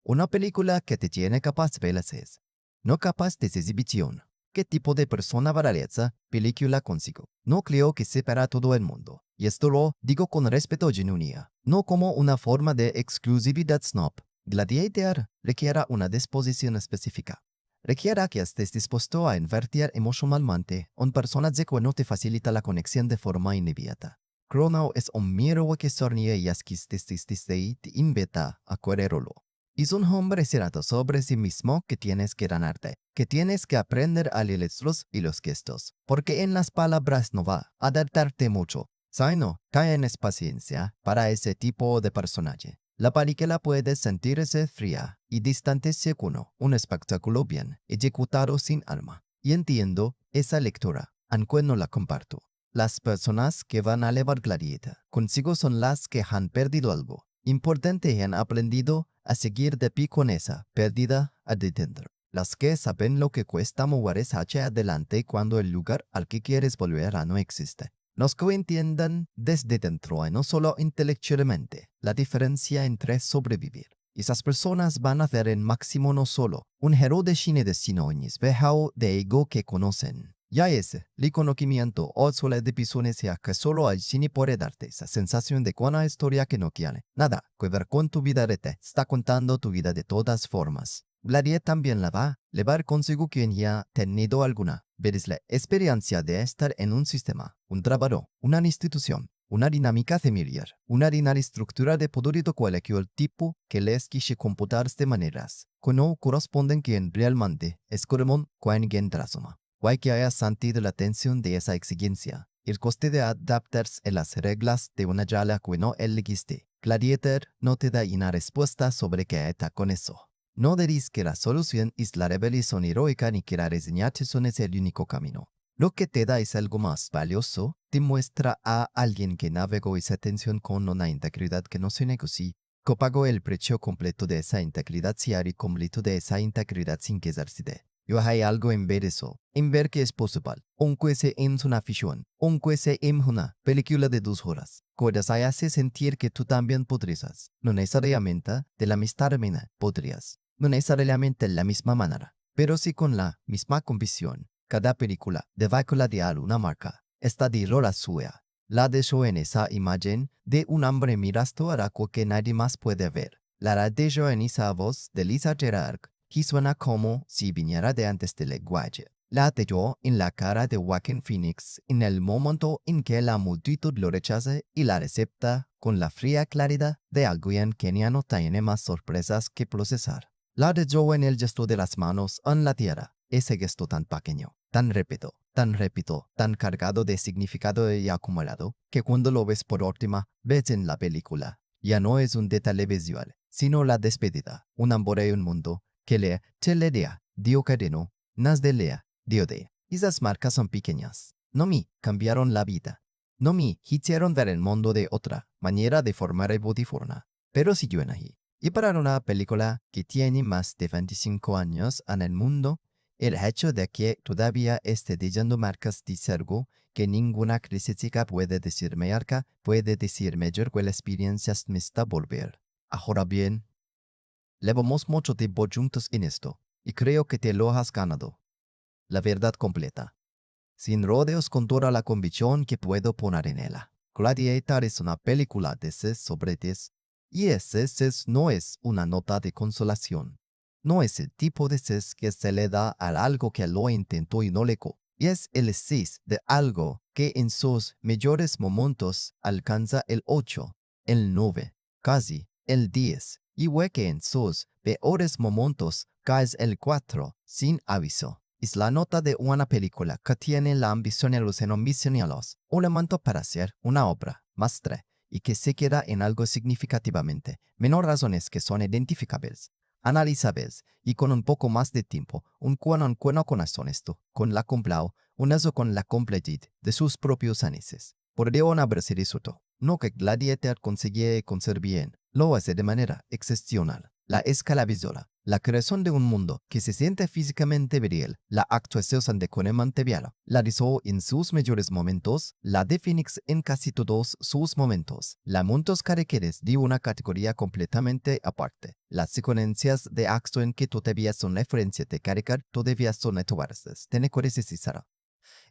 Una película que te tiene capaz de veces, no capaz de exhibición. ¿Qué tipo de persona valorará película consigo? No creo que separa todo el mundo. Y esto lo digo con respeto genuino, no como una forma de exclusividad snob. Gladiator requiere una disposición específica. Requiere que estés dispuesto a invertir emocionalmente en personas que no te facilita la conexión de forma inmediata. Crono es un mero que sornie y te invita a quererlo. Es un hombre cerrado sobre sí mismo que tienes que ganarte, que tienes que aprender a leerlos y los gestos, porque en las palabras no va a adaptarte mucho. Sino, tienes paciencia para ese tipo de personaje. La película puede sentirse fría y distante según un espectáculo bien ejecutado sin alma. Y entiendo esa lectura, aunque no la comparto. Las personas que van a llevar Gladiator consigo son las que han perdido algo importante y han aprendido a seguir de pie con esa pérdida adentro. Las que saben lo que cuesta moverse hacia adelante cuando el lugar al que quieres volver no existe. Los que entiendan desde dentro y no solo intelectualmente la diferencia entre sobrevivir Esas personas van a ver en máximo no solo un héroe de cine de sinoñes, vejao de ego que conocen. Ya ese, el conocimiento o sola de pisones ya que solo el cine puede darte esa sensación de buena historia que no quiere. Nada, que ver con tu vida te está contando tu vida de todas formas. Gladiator también la va, llevar consigo quien ya ha tenido alguna. Veres la experiencia de estar en un sistema, un trabajo, una institución, una dinámica familiar, una dinámica estructura de podrido cualquier tipo que les quise computar de maneras que no corresponden quien realmente es como quien trasoma. Guay que haya sentido la tensión de esa exigencia, el coste de adaptarse a las reglas de una jala que no elegiste. Gladiator no te da una respuesta sobre qué está con eso. No diréis que la solución es la rebelión heroica ni que la resignación es el único camino. Lo que te da es algo más valioso, te muestra a alguien que navegó esa tensión con una integridad que no se negocia, que pagó el precio completo de esa integridad si hará completo de esa integridad sin quedarse. Yo hay algo en ver eso, en ver que es posible, aunque sea en una ficción, aunque sea en una película de 2 horas, que te hace sentir que tú también podrías, no necesariamente de la misma manera podrías, no necesariamente de la misma manera, pero sí con la misma convicción. Cada película de una marca está de rola suya. La dejó en esa imagen de un hombre mirando a algo que nadie más puede ver. La dejó en esa voz de Lisa Gerard, que suena como si viniera de antes del lenguaje. La dejó en la cara de Joaquin Phoenix en el momento en que la multitud lo rechaza y la acepta con la fría claridad de alguien que ya no tiene más sorpresas que procesar. La dejó en el gesto de las manos en la tierra, ese gesto tan pequeño, tan rápido, tan cargado de significado y acumulado, que cuando lo ves por última vez en la película, ya no es un detalle visual, sino la despedida, un amor y un mundo, que le día, dio cadeno, nas de lea, dio de. Esas marcas son pequeñas. No me cambiaron la vida. No me hicieron ver el mundo de otra manera de formar y botiforma. Pero siguieron ahí. Y para una película que tiene más de 25 años en el mundo, el hecho de que todavía esté diciendo marcas de algo que ninguna crítica puede decir marca, puede decir mayor que la experiencia me está volver. Ahora bien, llevamos mucho tiempo juntos en esto, y creo que te lo has ganado. La verdad completa. Sin rodeos con toda la convicción que puedo poner en ella. Gladiator es una película de ses sobre des, y ese ses no es una nota de consolación. No es el tipo de ses que se le da a algo que lo intentó y no le co. Y es el ses de algo que en sus mejores momentos alcanza el 8, el 9, casi el 10, y que en sus peores momentos cae el 4 sin aviso. Es la nota de una película que tiene la ambición y los ambicionados, un elemento para ser una obra maestra y que se queda en algo significativamente, menos razones que son identificables, analizables y con un poco más de tiempo, un cuano con esto, con la complau, un eso con la completitud de sus propios aneses. Podría haberse disuelto, no que Gladiator conseguía conservar bien, lo hace de manera excepcional. La escala visual, la creación de un mundo que se siente físicamente viril, la actuación de Coleman Teviala, la hizo en sus mejores momentos, la de Phoenix en casi todos sus momentos, la montos caracteres de una categoría completamente aparte. Las secuencias de acción que todavía son referencia de caricar todavía son atuadas, tiene que decir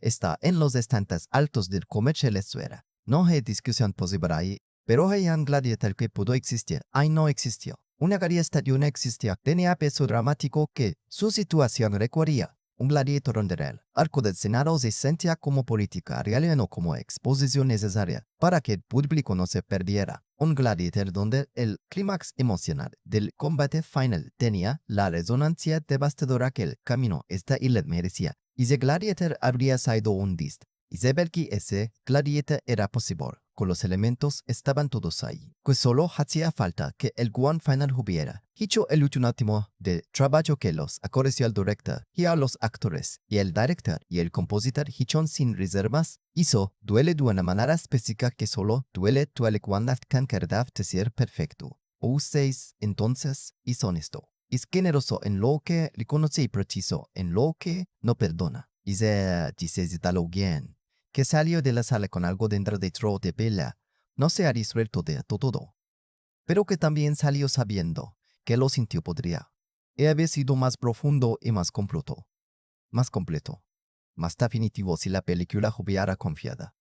está en los estantes altos del comercio esfera. No hay discusión posible ahí, pero hay un gladiator que pudo existir, ahí no existió. Una guerra estadio no existía, tenía peso dramático que su situación requería. Un gladiator donde el arco del Senado se sentía como política real y no como exposición necesaria para que el público no se perdiera. Un gladiator donde el clímax emocional del combate final tenía la resonancia devastadora que el camino esta isla merecía. Y ese gladiator habría sido un dist. Y saber que ese gladiator era posible, con los elementos estaban todos ahí, que solo hacía falta que el gran final hubiera hecho el último de trabajo que los actores y el director y a los actores y el director y el compositor hicieron sin reservas. Hizo duele de una manera específica que solo duele cuando can querer ser perfecto. O ustedes entonces hizo esto. Es generoso en lo que reconoce y preciso en lo que no perdona. Y se dice bien, que salió de la sala con algo dentro de tro de pelea, no se ha disuelto de todo, pero que también salió sabiendo que lo sintió podría haber sido más profundo y más completo. Más definitivo si la película hubiera confiado.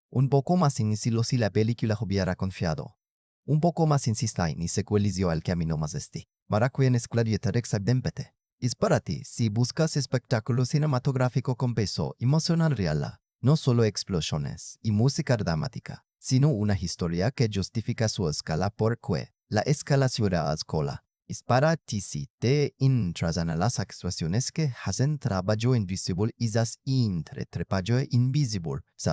Un poco más inicioso si la película hubiera confiado. Un poco más insistente y secuelizó el camino más para quien es gladiator exactamente. Es para ti si buscas espectáculo cinematográfico con peso emocional real, no solo explosiones y música dramática, sino una historia que justifica su escala porque la escala será a escola. Es para ti si te entras en las actuaciones que hacen trabajo invisible y las entre trabajo invisible, se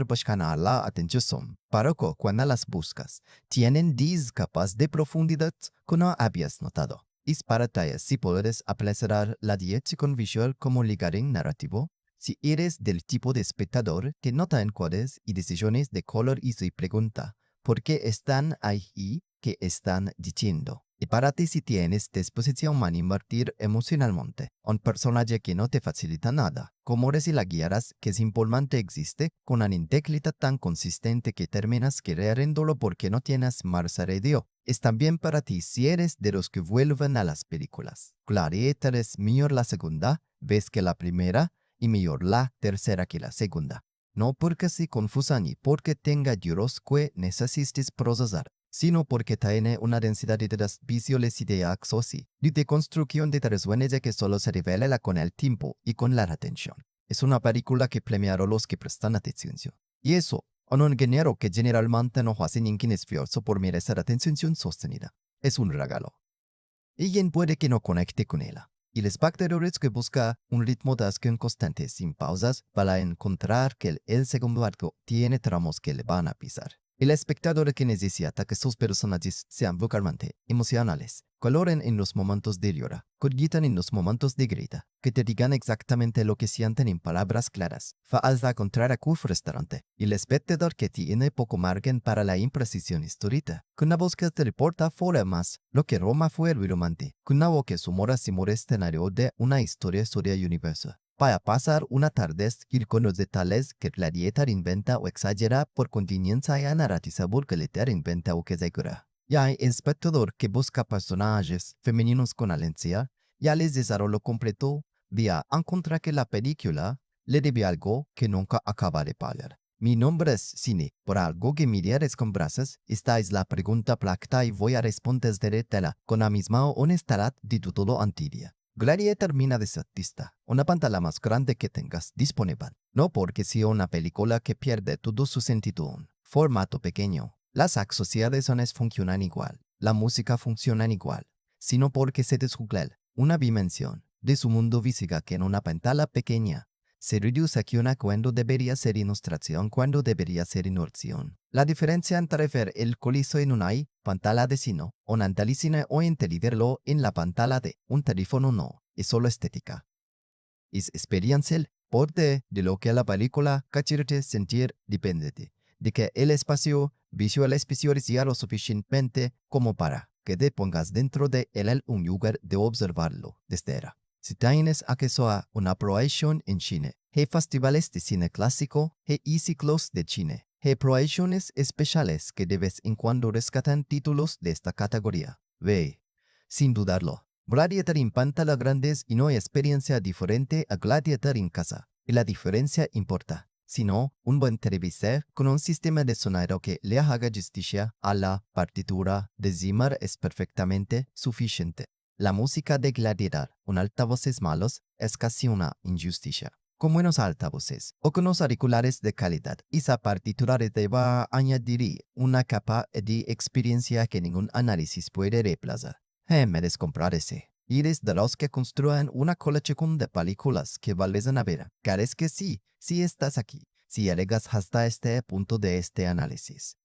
buscan la atención, para que cuando las buscas, tienen capas de profundidad que no habías notado. Es para ti si puedes apreciar la dirección visual como ligarín narrativo, si eres del tipo de espectador que nota encuadres y decisiones de color y se pregunta, ¿por qué están ahí? ¿Qué están diciendo? Y para ti si tienes disposición a invertir emocionalmente un personaje que no te facilita nada, como si la guiaras que simplemente existe con una integridad tan consistente que terminas queriéndolo porque no tienes más remedio. Es también para ti si eres de los que vuelven a las películas. Gladiator es mejor la segunda vez que la primera y mejor la tercera que la segunda. No porque se confusan ni porque tenga giros que necesites procesar, sino porque tiene una densidad de ideas visuales y de axos y de construcción de personajes que solo se revela con el tiempo y con la atención. Es una película que premia a los que prestan atención. Y eso, en un género que generalmente no hace ningún esfuerzo por merecer atención sostenida. Es un regalo. Y quien puede que no conecte con ella. Y los espectadores que buscan un ritmo de acción constante sin pausas para encontrar que el segundo acto tiene tramos que le van a pisar. El espectador que necesita que sus personajes sean vocalmente emocionales, coloren en los momentos de llora, que gritan en los momentos de grita, que te digan exactamente lo que sienten en palabras claras, falta contraria que frustrante. El espectador que tiene poco margen para la imprecisión histórica, que una voz que te reporta fuera más lo que Roma fue el romance, que una voz que sumora simula escenario de una historia sobre el universo. Para pasar una tarde ir con los detalles que Gladiator inventa o exagera por conveniencia y narrativa que Gladiator inventa o que exagera. Y hay espectador que busca personajes femeninos con alencia, ya les desarrollo completo, vía encontrar que la película le debe algo que nunca acaba de pagar. Mi nombre es Cine, por algo que mirar con brazos, esta es la pregunta placta y voy a responder directa con la misma honestidad de todo anterior. Gladiator termina de ser artista, una pantalla más grande que tengas disponible, no porque sea una película que pierde todo su sentido en un formato pequeño. Las asociaciones funcionan igual, la música funciona igual, sino porque se desjugla una dimensión de su mundo física que en una pantalla pequeña se reduce a una cuando debería ser ilustración, cuando debería ser inmersión. La diferencia entre ver el coliseo en una pantalla de cine, un antalicine o entenderlo en la pantalla de un teléfono no, es solo estética. Es experiencial, porque de lo que la película quiere sentir depende de que el espacio visual es visualizado lo suficientemente como para que te pongas dentro de él un lugar de observarlo desde era. Si tienes acceso a una proyección en cine, hay festivales de cine clásico, hay ciclos de cine, hay proyecciones especiales que de vez en cuando rescatan títulos de esta categoría. Ve, sin dudarlo, Gladiator en pantalla grandes y no hay experiencia diferente a Gladiator en casa. Y la diferencia importa, sino un buen televisor con un sistema de sonido que le haga justicia a la partitura de Zimmer es perfectamente suficiente. La música de Gladiator, con altavoces malos, es casi una injusticia. Con buenos altavoces o con unos auriculares de calidad, esa partitura te va a añadir una capa de experiencia que ningún análisis puede reemplazar. Me descomprar ese. Eres de los que construyen una colección de películas que valen la pena. ¿Crees que sí? Si estás aquí, si llegas hasta este punto de este análisis.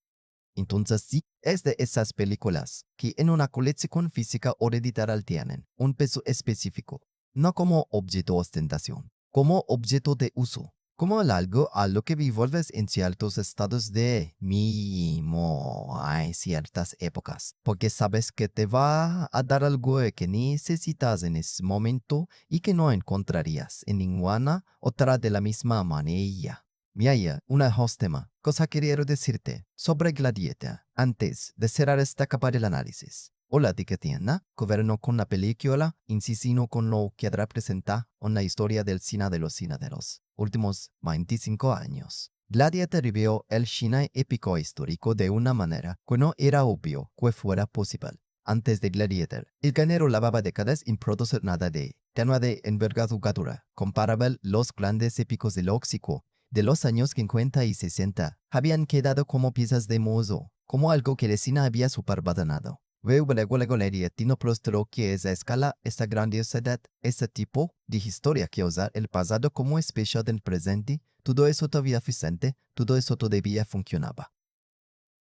Entonces sí, es de esas películas que en una colección física o digital tienen un peso específico, no como objeto de ostentación, como objeto de uso, como algo a lo que vives en ciertos estados de mimo en ciertas épocas, porque sabes que te va a dar algo que necesitas en ese momento y que no encontrarías en ninguna otra de la misma manera. Mira, una hostema, cosa quiero decirte sobre Gladiator antes de cerrar esta capa del análisis. o la que tiene gobierno con la película, insisino con lo que representa una historia del cine de los últimos 25 años. Gladiator vivió el cine épico histórico de una manera que no era obvio que fuera posible. Antes de Gladiator, el género lavaba décadas sin producir nada de envergadura comparable. Los grandes épicos de léxico de los años 50 y 60 habían quedado como piezas de museo, como algo que el cine había superabandonado. Luego Gladiator no mostró que esa escala, esa grandiosidad, ese tipo de historia que usa el pasado como espejo del presente, todo eso todavía eficiente, todo eso todavía funcionaba.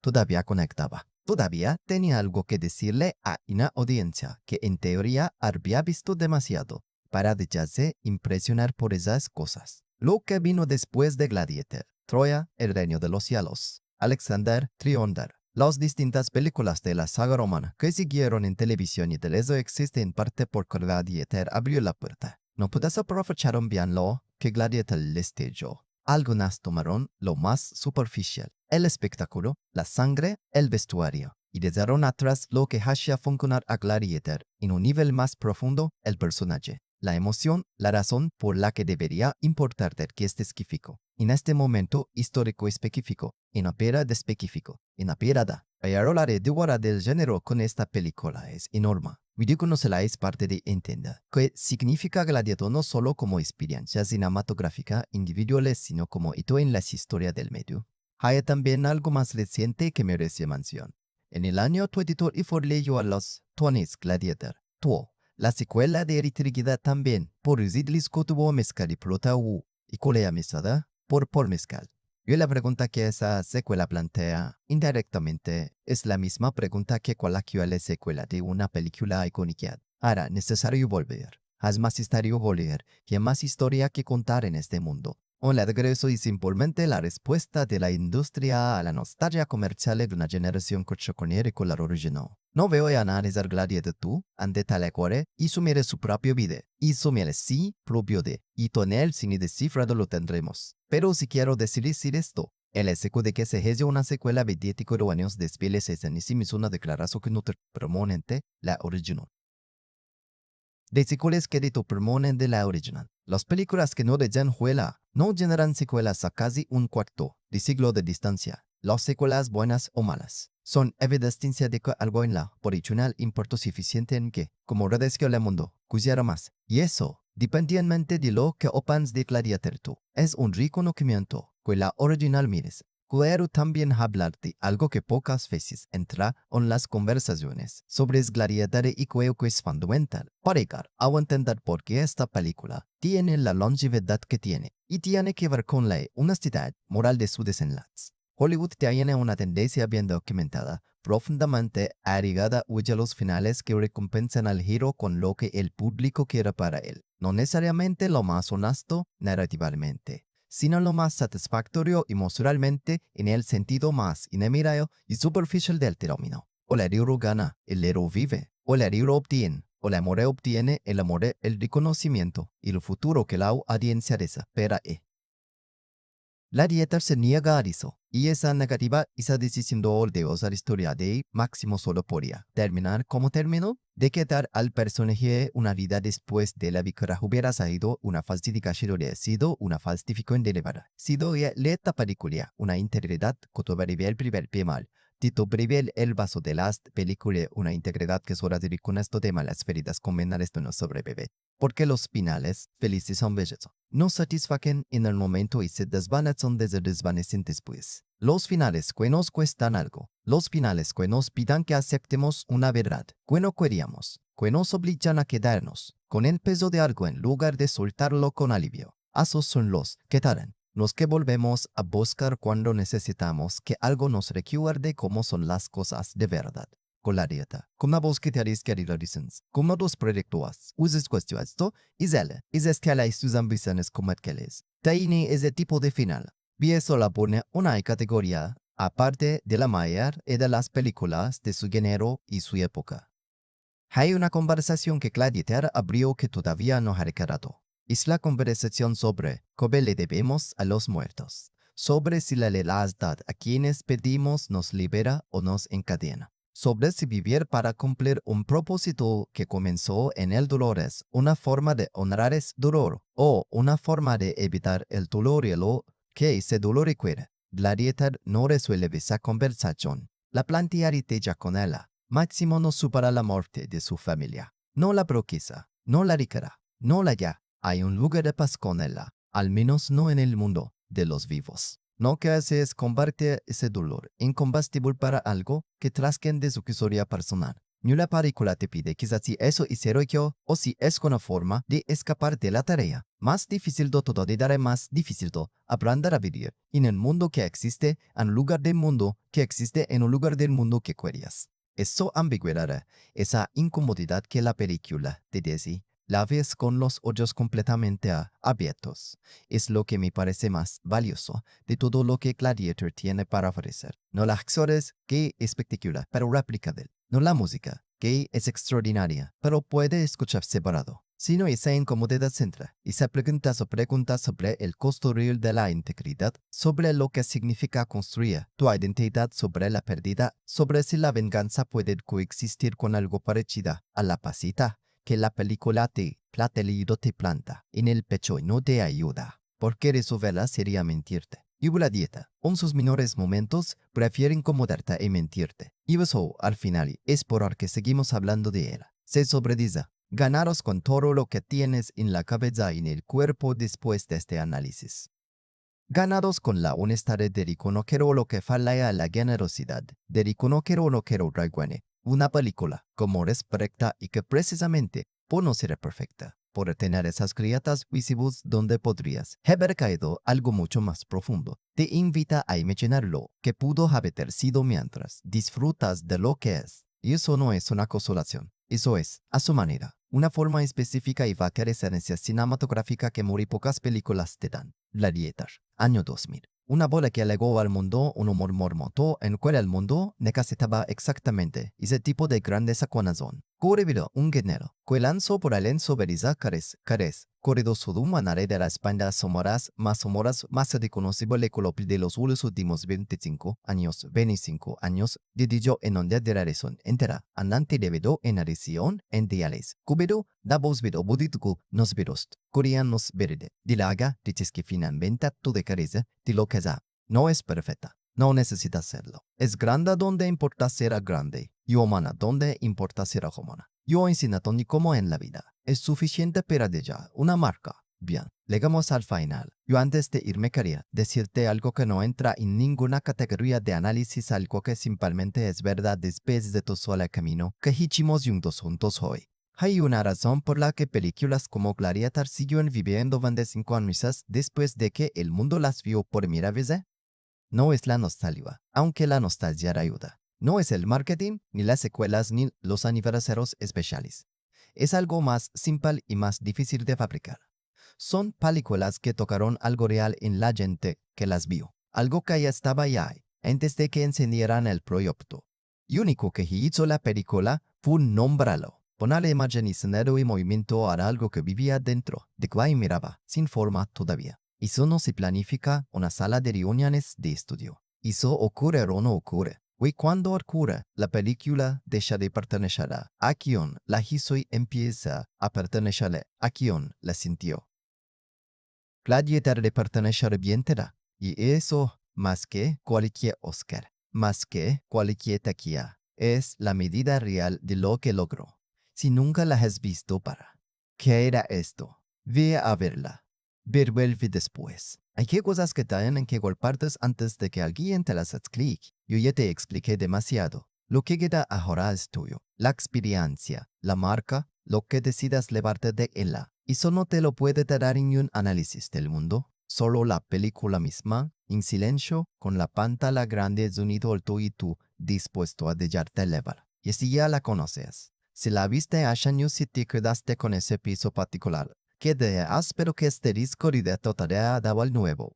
Todavía conectaba. Todavía tenía algo que decirle a una audiencia que en teoría había visto demasiado para dejarse impresionar por esas cosas. Lo que vino después de Gladiator, Troya, el reino de los cielos, Alexander, Triander, las distintas películas de la saga romana que siguieron en televisión y de eso existe en parte porque Gladiator abrió la puerta. No puedes aprovechar bien lo que Gladiator les dio. Algunas tomaron lo más superficial, el espectáculo, la sangre, el vestuario, y dejaron atrás lo que hacía funcionar a Gladiator en un nivel más profundo, el personaje, la emoción, la razón por la que debería importarte que es específico. En este momento histórico específico, en ópera de específico, en ópera pero la reducción del género con esta película es enorme. Ridículo es parte de entender que significa Gladiator no solo como experiencia cinematográfica individual, sino como hito en la historia del medio. Hay también algo más reciente que merece mención. En el año 2024 leyó a los 20 Gladiator 2, la secuela de Eritrigida también, por Ridley Scott tuvo mezcal y prota y colea mesada por Paul Mescal. Y la pregunta que esa secuela plantea indirectamente es la misma pregunta que cualquier secuela de una película icónica. Ahora, necesario volver. Es más necesario volver, que hay más historia que contar en este mundo. Un regreso y simplemente la respuesta de la industria a la nostalgia comercial de una generación que choconera con la original. No veo a analizar Gladiator 2 ante tal cual y sumir su propio video. Y sumir sí propio de. Y tonel sin descifrado lo tendremos. Pero si quiero decir esto, el hecho de que se haya una secuela de 24 años después es en sí mismo una declaración que no te permanente la original. De secuelas que permanente de la original. Las películas que no dejan huella no generan secuelas a casi un cuarto de siglo de distancia. Las secuelas buenas o malas son evidencia de que algo en la original importó suficiente en que, como redescribió el mundo, pusiera más. Y eso, dependientemente de lo que opans de Gladiator 2, es un reconocimiento que la original merece. Quiero también hablar de algo que pocas veces entra en las conversaciones sobre Gladiator y creo que es fundamental para llegar a entender por qué esta película tiene la longevidad que tiene y tiene que ver con la honestidad moral de su desenlace. Hollywood tiene una tendencia bien documentada, profundamente arraigada a los finales que recompensan al hero con lo que el público quiere para él, no necesariamente lo más honesto narrativamente, sino lo más satisfactorio emocionalmente en el sentido más inmediato y superficial del término. O el héroe gana, el héroe vive, o el héroe obtiene, o la mujer obtiene el amor, el reconocimiento y el futuro que la audiencia desespera. Gladiator se niega a eso, y esa negativa esa decisión de usar historia de Máximo solo podría terminar como terminó, de que dar al personaje una vida después de la víctima hubiera sido una falsificación de sido una falsificación deliberada. Sido la etapa película, una integridad que todavía el primer pie mal. Tito breve el vaso de las película, una integridad que solo dirige con esto de malas feridas convenales de no sobrevive. Porque los finales felices son bellos. No satisfacen en el momento y se desvanecen después. Los finales que nos cuestan algo. Los finales que nos pidan que aceptemos una verdad que no queríamos. Que nos obligan a quedarnos con el peso de algo en lugar de soltarlo con alivio. Esos son los que tardan. Los que volvemos a buscar cuando necesitamos que algo nos recuerde cómo son las cosas de verdad. Gladiator, como vos que te haréis querido dicens, como dos proyectos, uses cuestión esto, es escala y sus ambiciones como aquellos. Tiene ese tipo de final. Y eso la pone una categoría, aparte de la mayor y de las películas de su género y su época. Hay una conversación que Gladiator abrió que todavía no ha recordado. Es la conversación sobre cómo le debemos a los muertos, sobre si la lealtad a quienes pedimos nos libera o nos encadena, sobre si vivir para cumplir un propósito que comenzó en el dolor es una forma de honrar ese dolor o una forma de evitar el dolor y lo que ese dolor requiere. Gladiator no resuelve esa conversación. La plantearé ya con ella. Máximo no supera la muerte de su familia. No la proquisa, no la ricará, no la ya. Hay un lugar de paz con ella, al menos no en el mundo de los vivos. No que hace es convertir ese dolor incombustible para algo que trasciende su historia personal. Ni la película te pide quizás si eso es heroico o si es una forma de escapar de la tarea. Más difícil de todo de dar más difícil de aprender a vivir en el mundo que existe en lugar del mundo que existe en un lugar del mundo que querías. Esa ambigüedad, esa incomodidad que la película te dice, la ves con los ojos completamente abiertos. Es lo que me parece más valioso de todo lo que Gladiator tiene para ofrecer. No las acciones, que es espectacular, pero réplica de él. No la música, que es extraordinaria, pero puede escuchar separado. Sino esa incomodidad central, esa pregunta sobre el costo real de la integridad, sobre lo que significa construir tu identidad, sobre la pérdida, sobre si la venganza puede coexistir con algo parecido a la pacita que la película te planta en el pecho y no te ayuda, porque resolverla sería mentirte. Y la dieta, en sus menores momentos, prefiere incomodarte y mentirte. Y eso, al final, es por el que seguimos hablando de ella. Se sobredice, ganaros con todo lo que tienes en la cabeza y en el cuerpo después de este análisis. Ganados con la honestidad de reconocer lo que falla a la generosidad, de reconocer lo que reguane. Una película como respecta y que precisamente por no ser perfecta, por tener esas grietas visibles donde podrías haber caído algo mucho más profundo, te invita a imaginar lo que pudo haber sido mientras disfrutas de lo que es. Y eso no es una consolación, eso es, a su manera, una forma específica y vaca esencia cinematográfica que muy pocas películas te dan. Gladiator, año 2000. Una bola que alegó al mundo un humor mormoto en cual el mundo necesitaba exactamente ese tipo de grandeza conazón. Corrido un género, que lanzó por el enso beriza cares, corrido su manare de la España somoras más reconocible que de los últimos 25 años, dedijo en donde de la razón entera, andante debido en adición en diales, cubido, da voz vido budituku nos virost, coreanos verde, dilaga, dices que finalmente tu de careza, de lo que no es perfecta. No necesita serlo. Es grande donde importa ser grande, y humana donde importa ser humana. Yo enseño ni como en la vida. Es suficiente para ya una marca. Bien, llegamos al final. Yo antes de irme quería decirte algo que no entra en ninguna categoría de análisis, algo que simplemente es verdad después de tu sola camino que hicimos juntos hoy. Hay una razón por la que películas como Gladiator siguen viviendo 25 años después de que el mundo las vio por primera vez. No es la nostalgia, aunque la nostalgia ayuda. No es el marketing, ni las secuelas, ni los aniversarios especiales. Es algo más simple y más difícil de fabricar. Son películas que tocaron algo real en la gente que las vio. Algo que ya estaba ya antes de que encendieran el proyecto. Y único que hizo la película fue nombrarlo. Poner la imagen y sonido y movimiento a algo que vivía dentro, de que miraba, sin forma todavía. Eso no se planifica una sala de reuniones de estudio. Eso ocurre o no ocurre. Y cuando ocurre, la película deja de pertenecer a quien la hizo y empieza a pertenecerle a quien la sintió. Gladiator de pertenecer bien te da. Y eso, más que cualquier Oscar, más que cualquier taquilla, es la medida real de lo que logró. Si nunca la has visto ¿qué era esto? Ve a verla. Vuelve después. Hay que cosas que tienen que golpartes antes de que alguien te las explique. Yo ya te expliqué demasiado. Lo que queda ahora es tuyo. La experiencia, la marca, lo que decidas llevarte de ella. Eso no te lo puede dar en un análisis del mundo. Solo la película misma, en silencio, con la pantalla grande sonido alto y tú dispuesto a dejarte llevar. Y si ya la conoces. Si la viste hace años y te quedaste con ese piso particular, que pero que este disco de tarea daba al nuevo.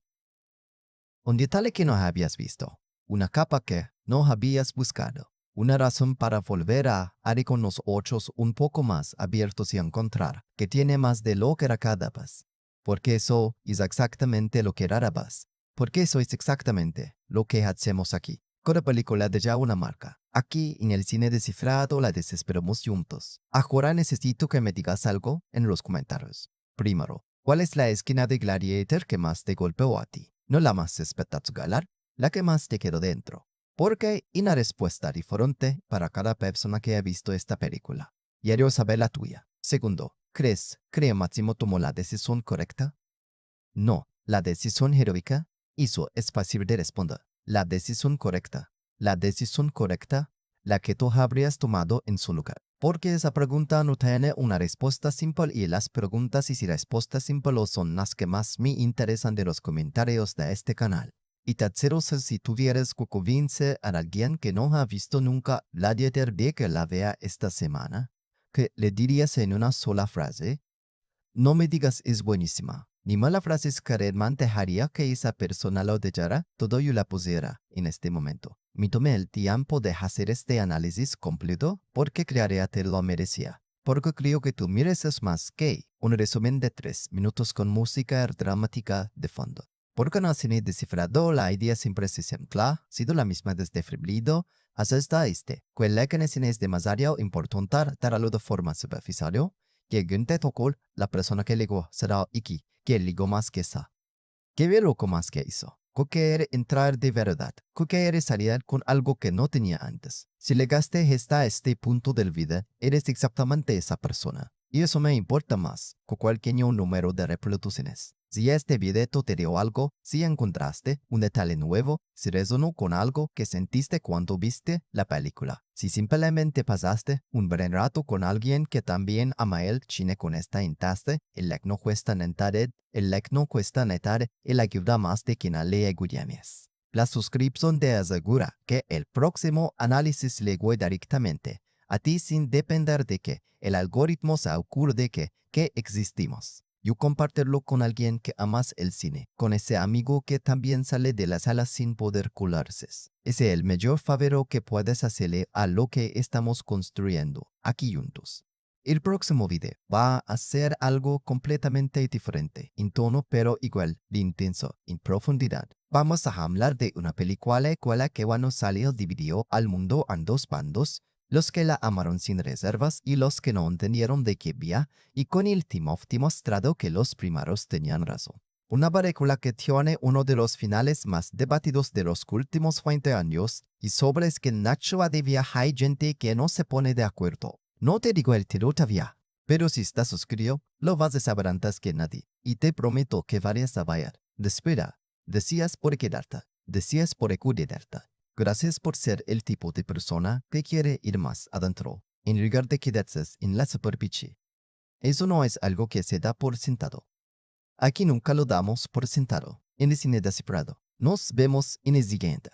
Un detalle que no habías visto, una capa que no habías buscado, una razón para volver a abrir con los ojos un poco más abiertos y encontrar que tiene más de lo que recabas. Porque eso es exactamente lo que recabas. Porque eso es exactamente lo que hacemos aquí. Cada película deja una marca. Aquí, en el cine descifrado, la desesperamos juntos. Ahora necesito que me digas algo en los comentarios. Primero, ¿cuál es la esquina de Gladiator que más te golpeó a ti? No la más espectacular, la que más te quedó dentro. Porque hay una respuesta diferente para cada persona que ha visto esta película. Quiero saber la tuya. Segundo, ¿crees que Máximo tomó la decisión correcta? No, la decisión heroica. Eso es fácil de responder. La decisión correcta. La decisión correcta, la que tú habrías tomado en su lugar. Porque esa pregunta no tiene una respuesta simple y las preguntas y respuestas simples son las que más me interesan de los comentarios de este canal. Y tercero, si tuvieras que convencer a alguien que no ha visto nunca Gladiator de que la vea esta semana, ¿qué le dirías en una sola frase? No me digas es buenísima. Ni mala frase es querer dejaría que esa persona lo dijera, todo yo la pusiera en este momento. Me tomé el tiempo de hacer este análisis completo porque crearía te lo merecía. Porque creo que tú mereces más que un resumen de 3 minutos con música dramática de fondo. Porque no has descifrado la idea siempre se centra, sido la misma desde febrero hasta este. Quella que es demasiado importante darlo de forma superficial que Günther Tokol, la persona que ligó, será Iki, que ligó más que esa. Que ve loco más que eso. Que quiere entrar de verdad. Que quiere salir con algo que no tenía antes. Si llegaste hasta este punto del vida, eres exactamente esa persona. Y eso me importa más que cualquier número de reproducciones. Si este video te dio algo, si encontraste un detalle nuevo, si resonó con algo que sentiste cuando viste la película, si simplemente pasaste un buen rato con alguien que también ama el cine con esta intase, el like no cuesta netar, el ayuda más de quien lee Guyamies. La suscripción te asegura que el próximo análisis le voy directamente a ti sin depender de que el algoritmo se ocurre de que existimos. Yo compartirlo con alguien que amas el cine, con ese amigo que también sale de la sala sin poder colarse. Ese es el mayor favor que puedes hacerle a lo que estamos construyendo aquí juntos. El próximo video va a ser algo completamente diferente, en tono pero igual de intenso, en profundidad. Vamos a hablar de una película que cuando salió dividió al mundo en dos bandos, los que la amaron sin reservas y los que no entendieron de qué vía, y con el Timothy mostrado que los primeros tenían razón. Una película que tiene uno de los finales más debatidos de los últimos 20 años, y sobre es que Nacho debía hay gente que no se pone de acuerdo. No te digo el tiro todavía, pero si estás suscrito, lo vas a saber antes que nadie, y te prometo que vayas a ver. Despera, decías por quedarte, decías por cuidarte. Gracias por ser el tipo de persona que quiere ir más adentro, en lugar de quedarse en la superficie. Eso no es algo que se da por sentado. Aquí nunca lo damos por sentado. En el cine descifrado. Nos vemos en el siguiente.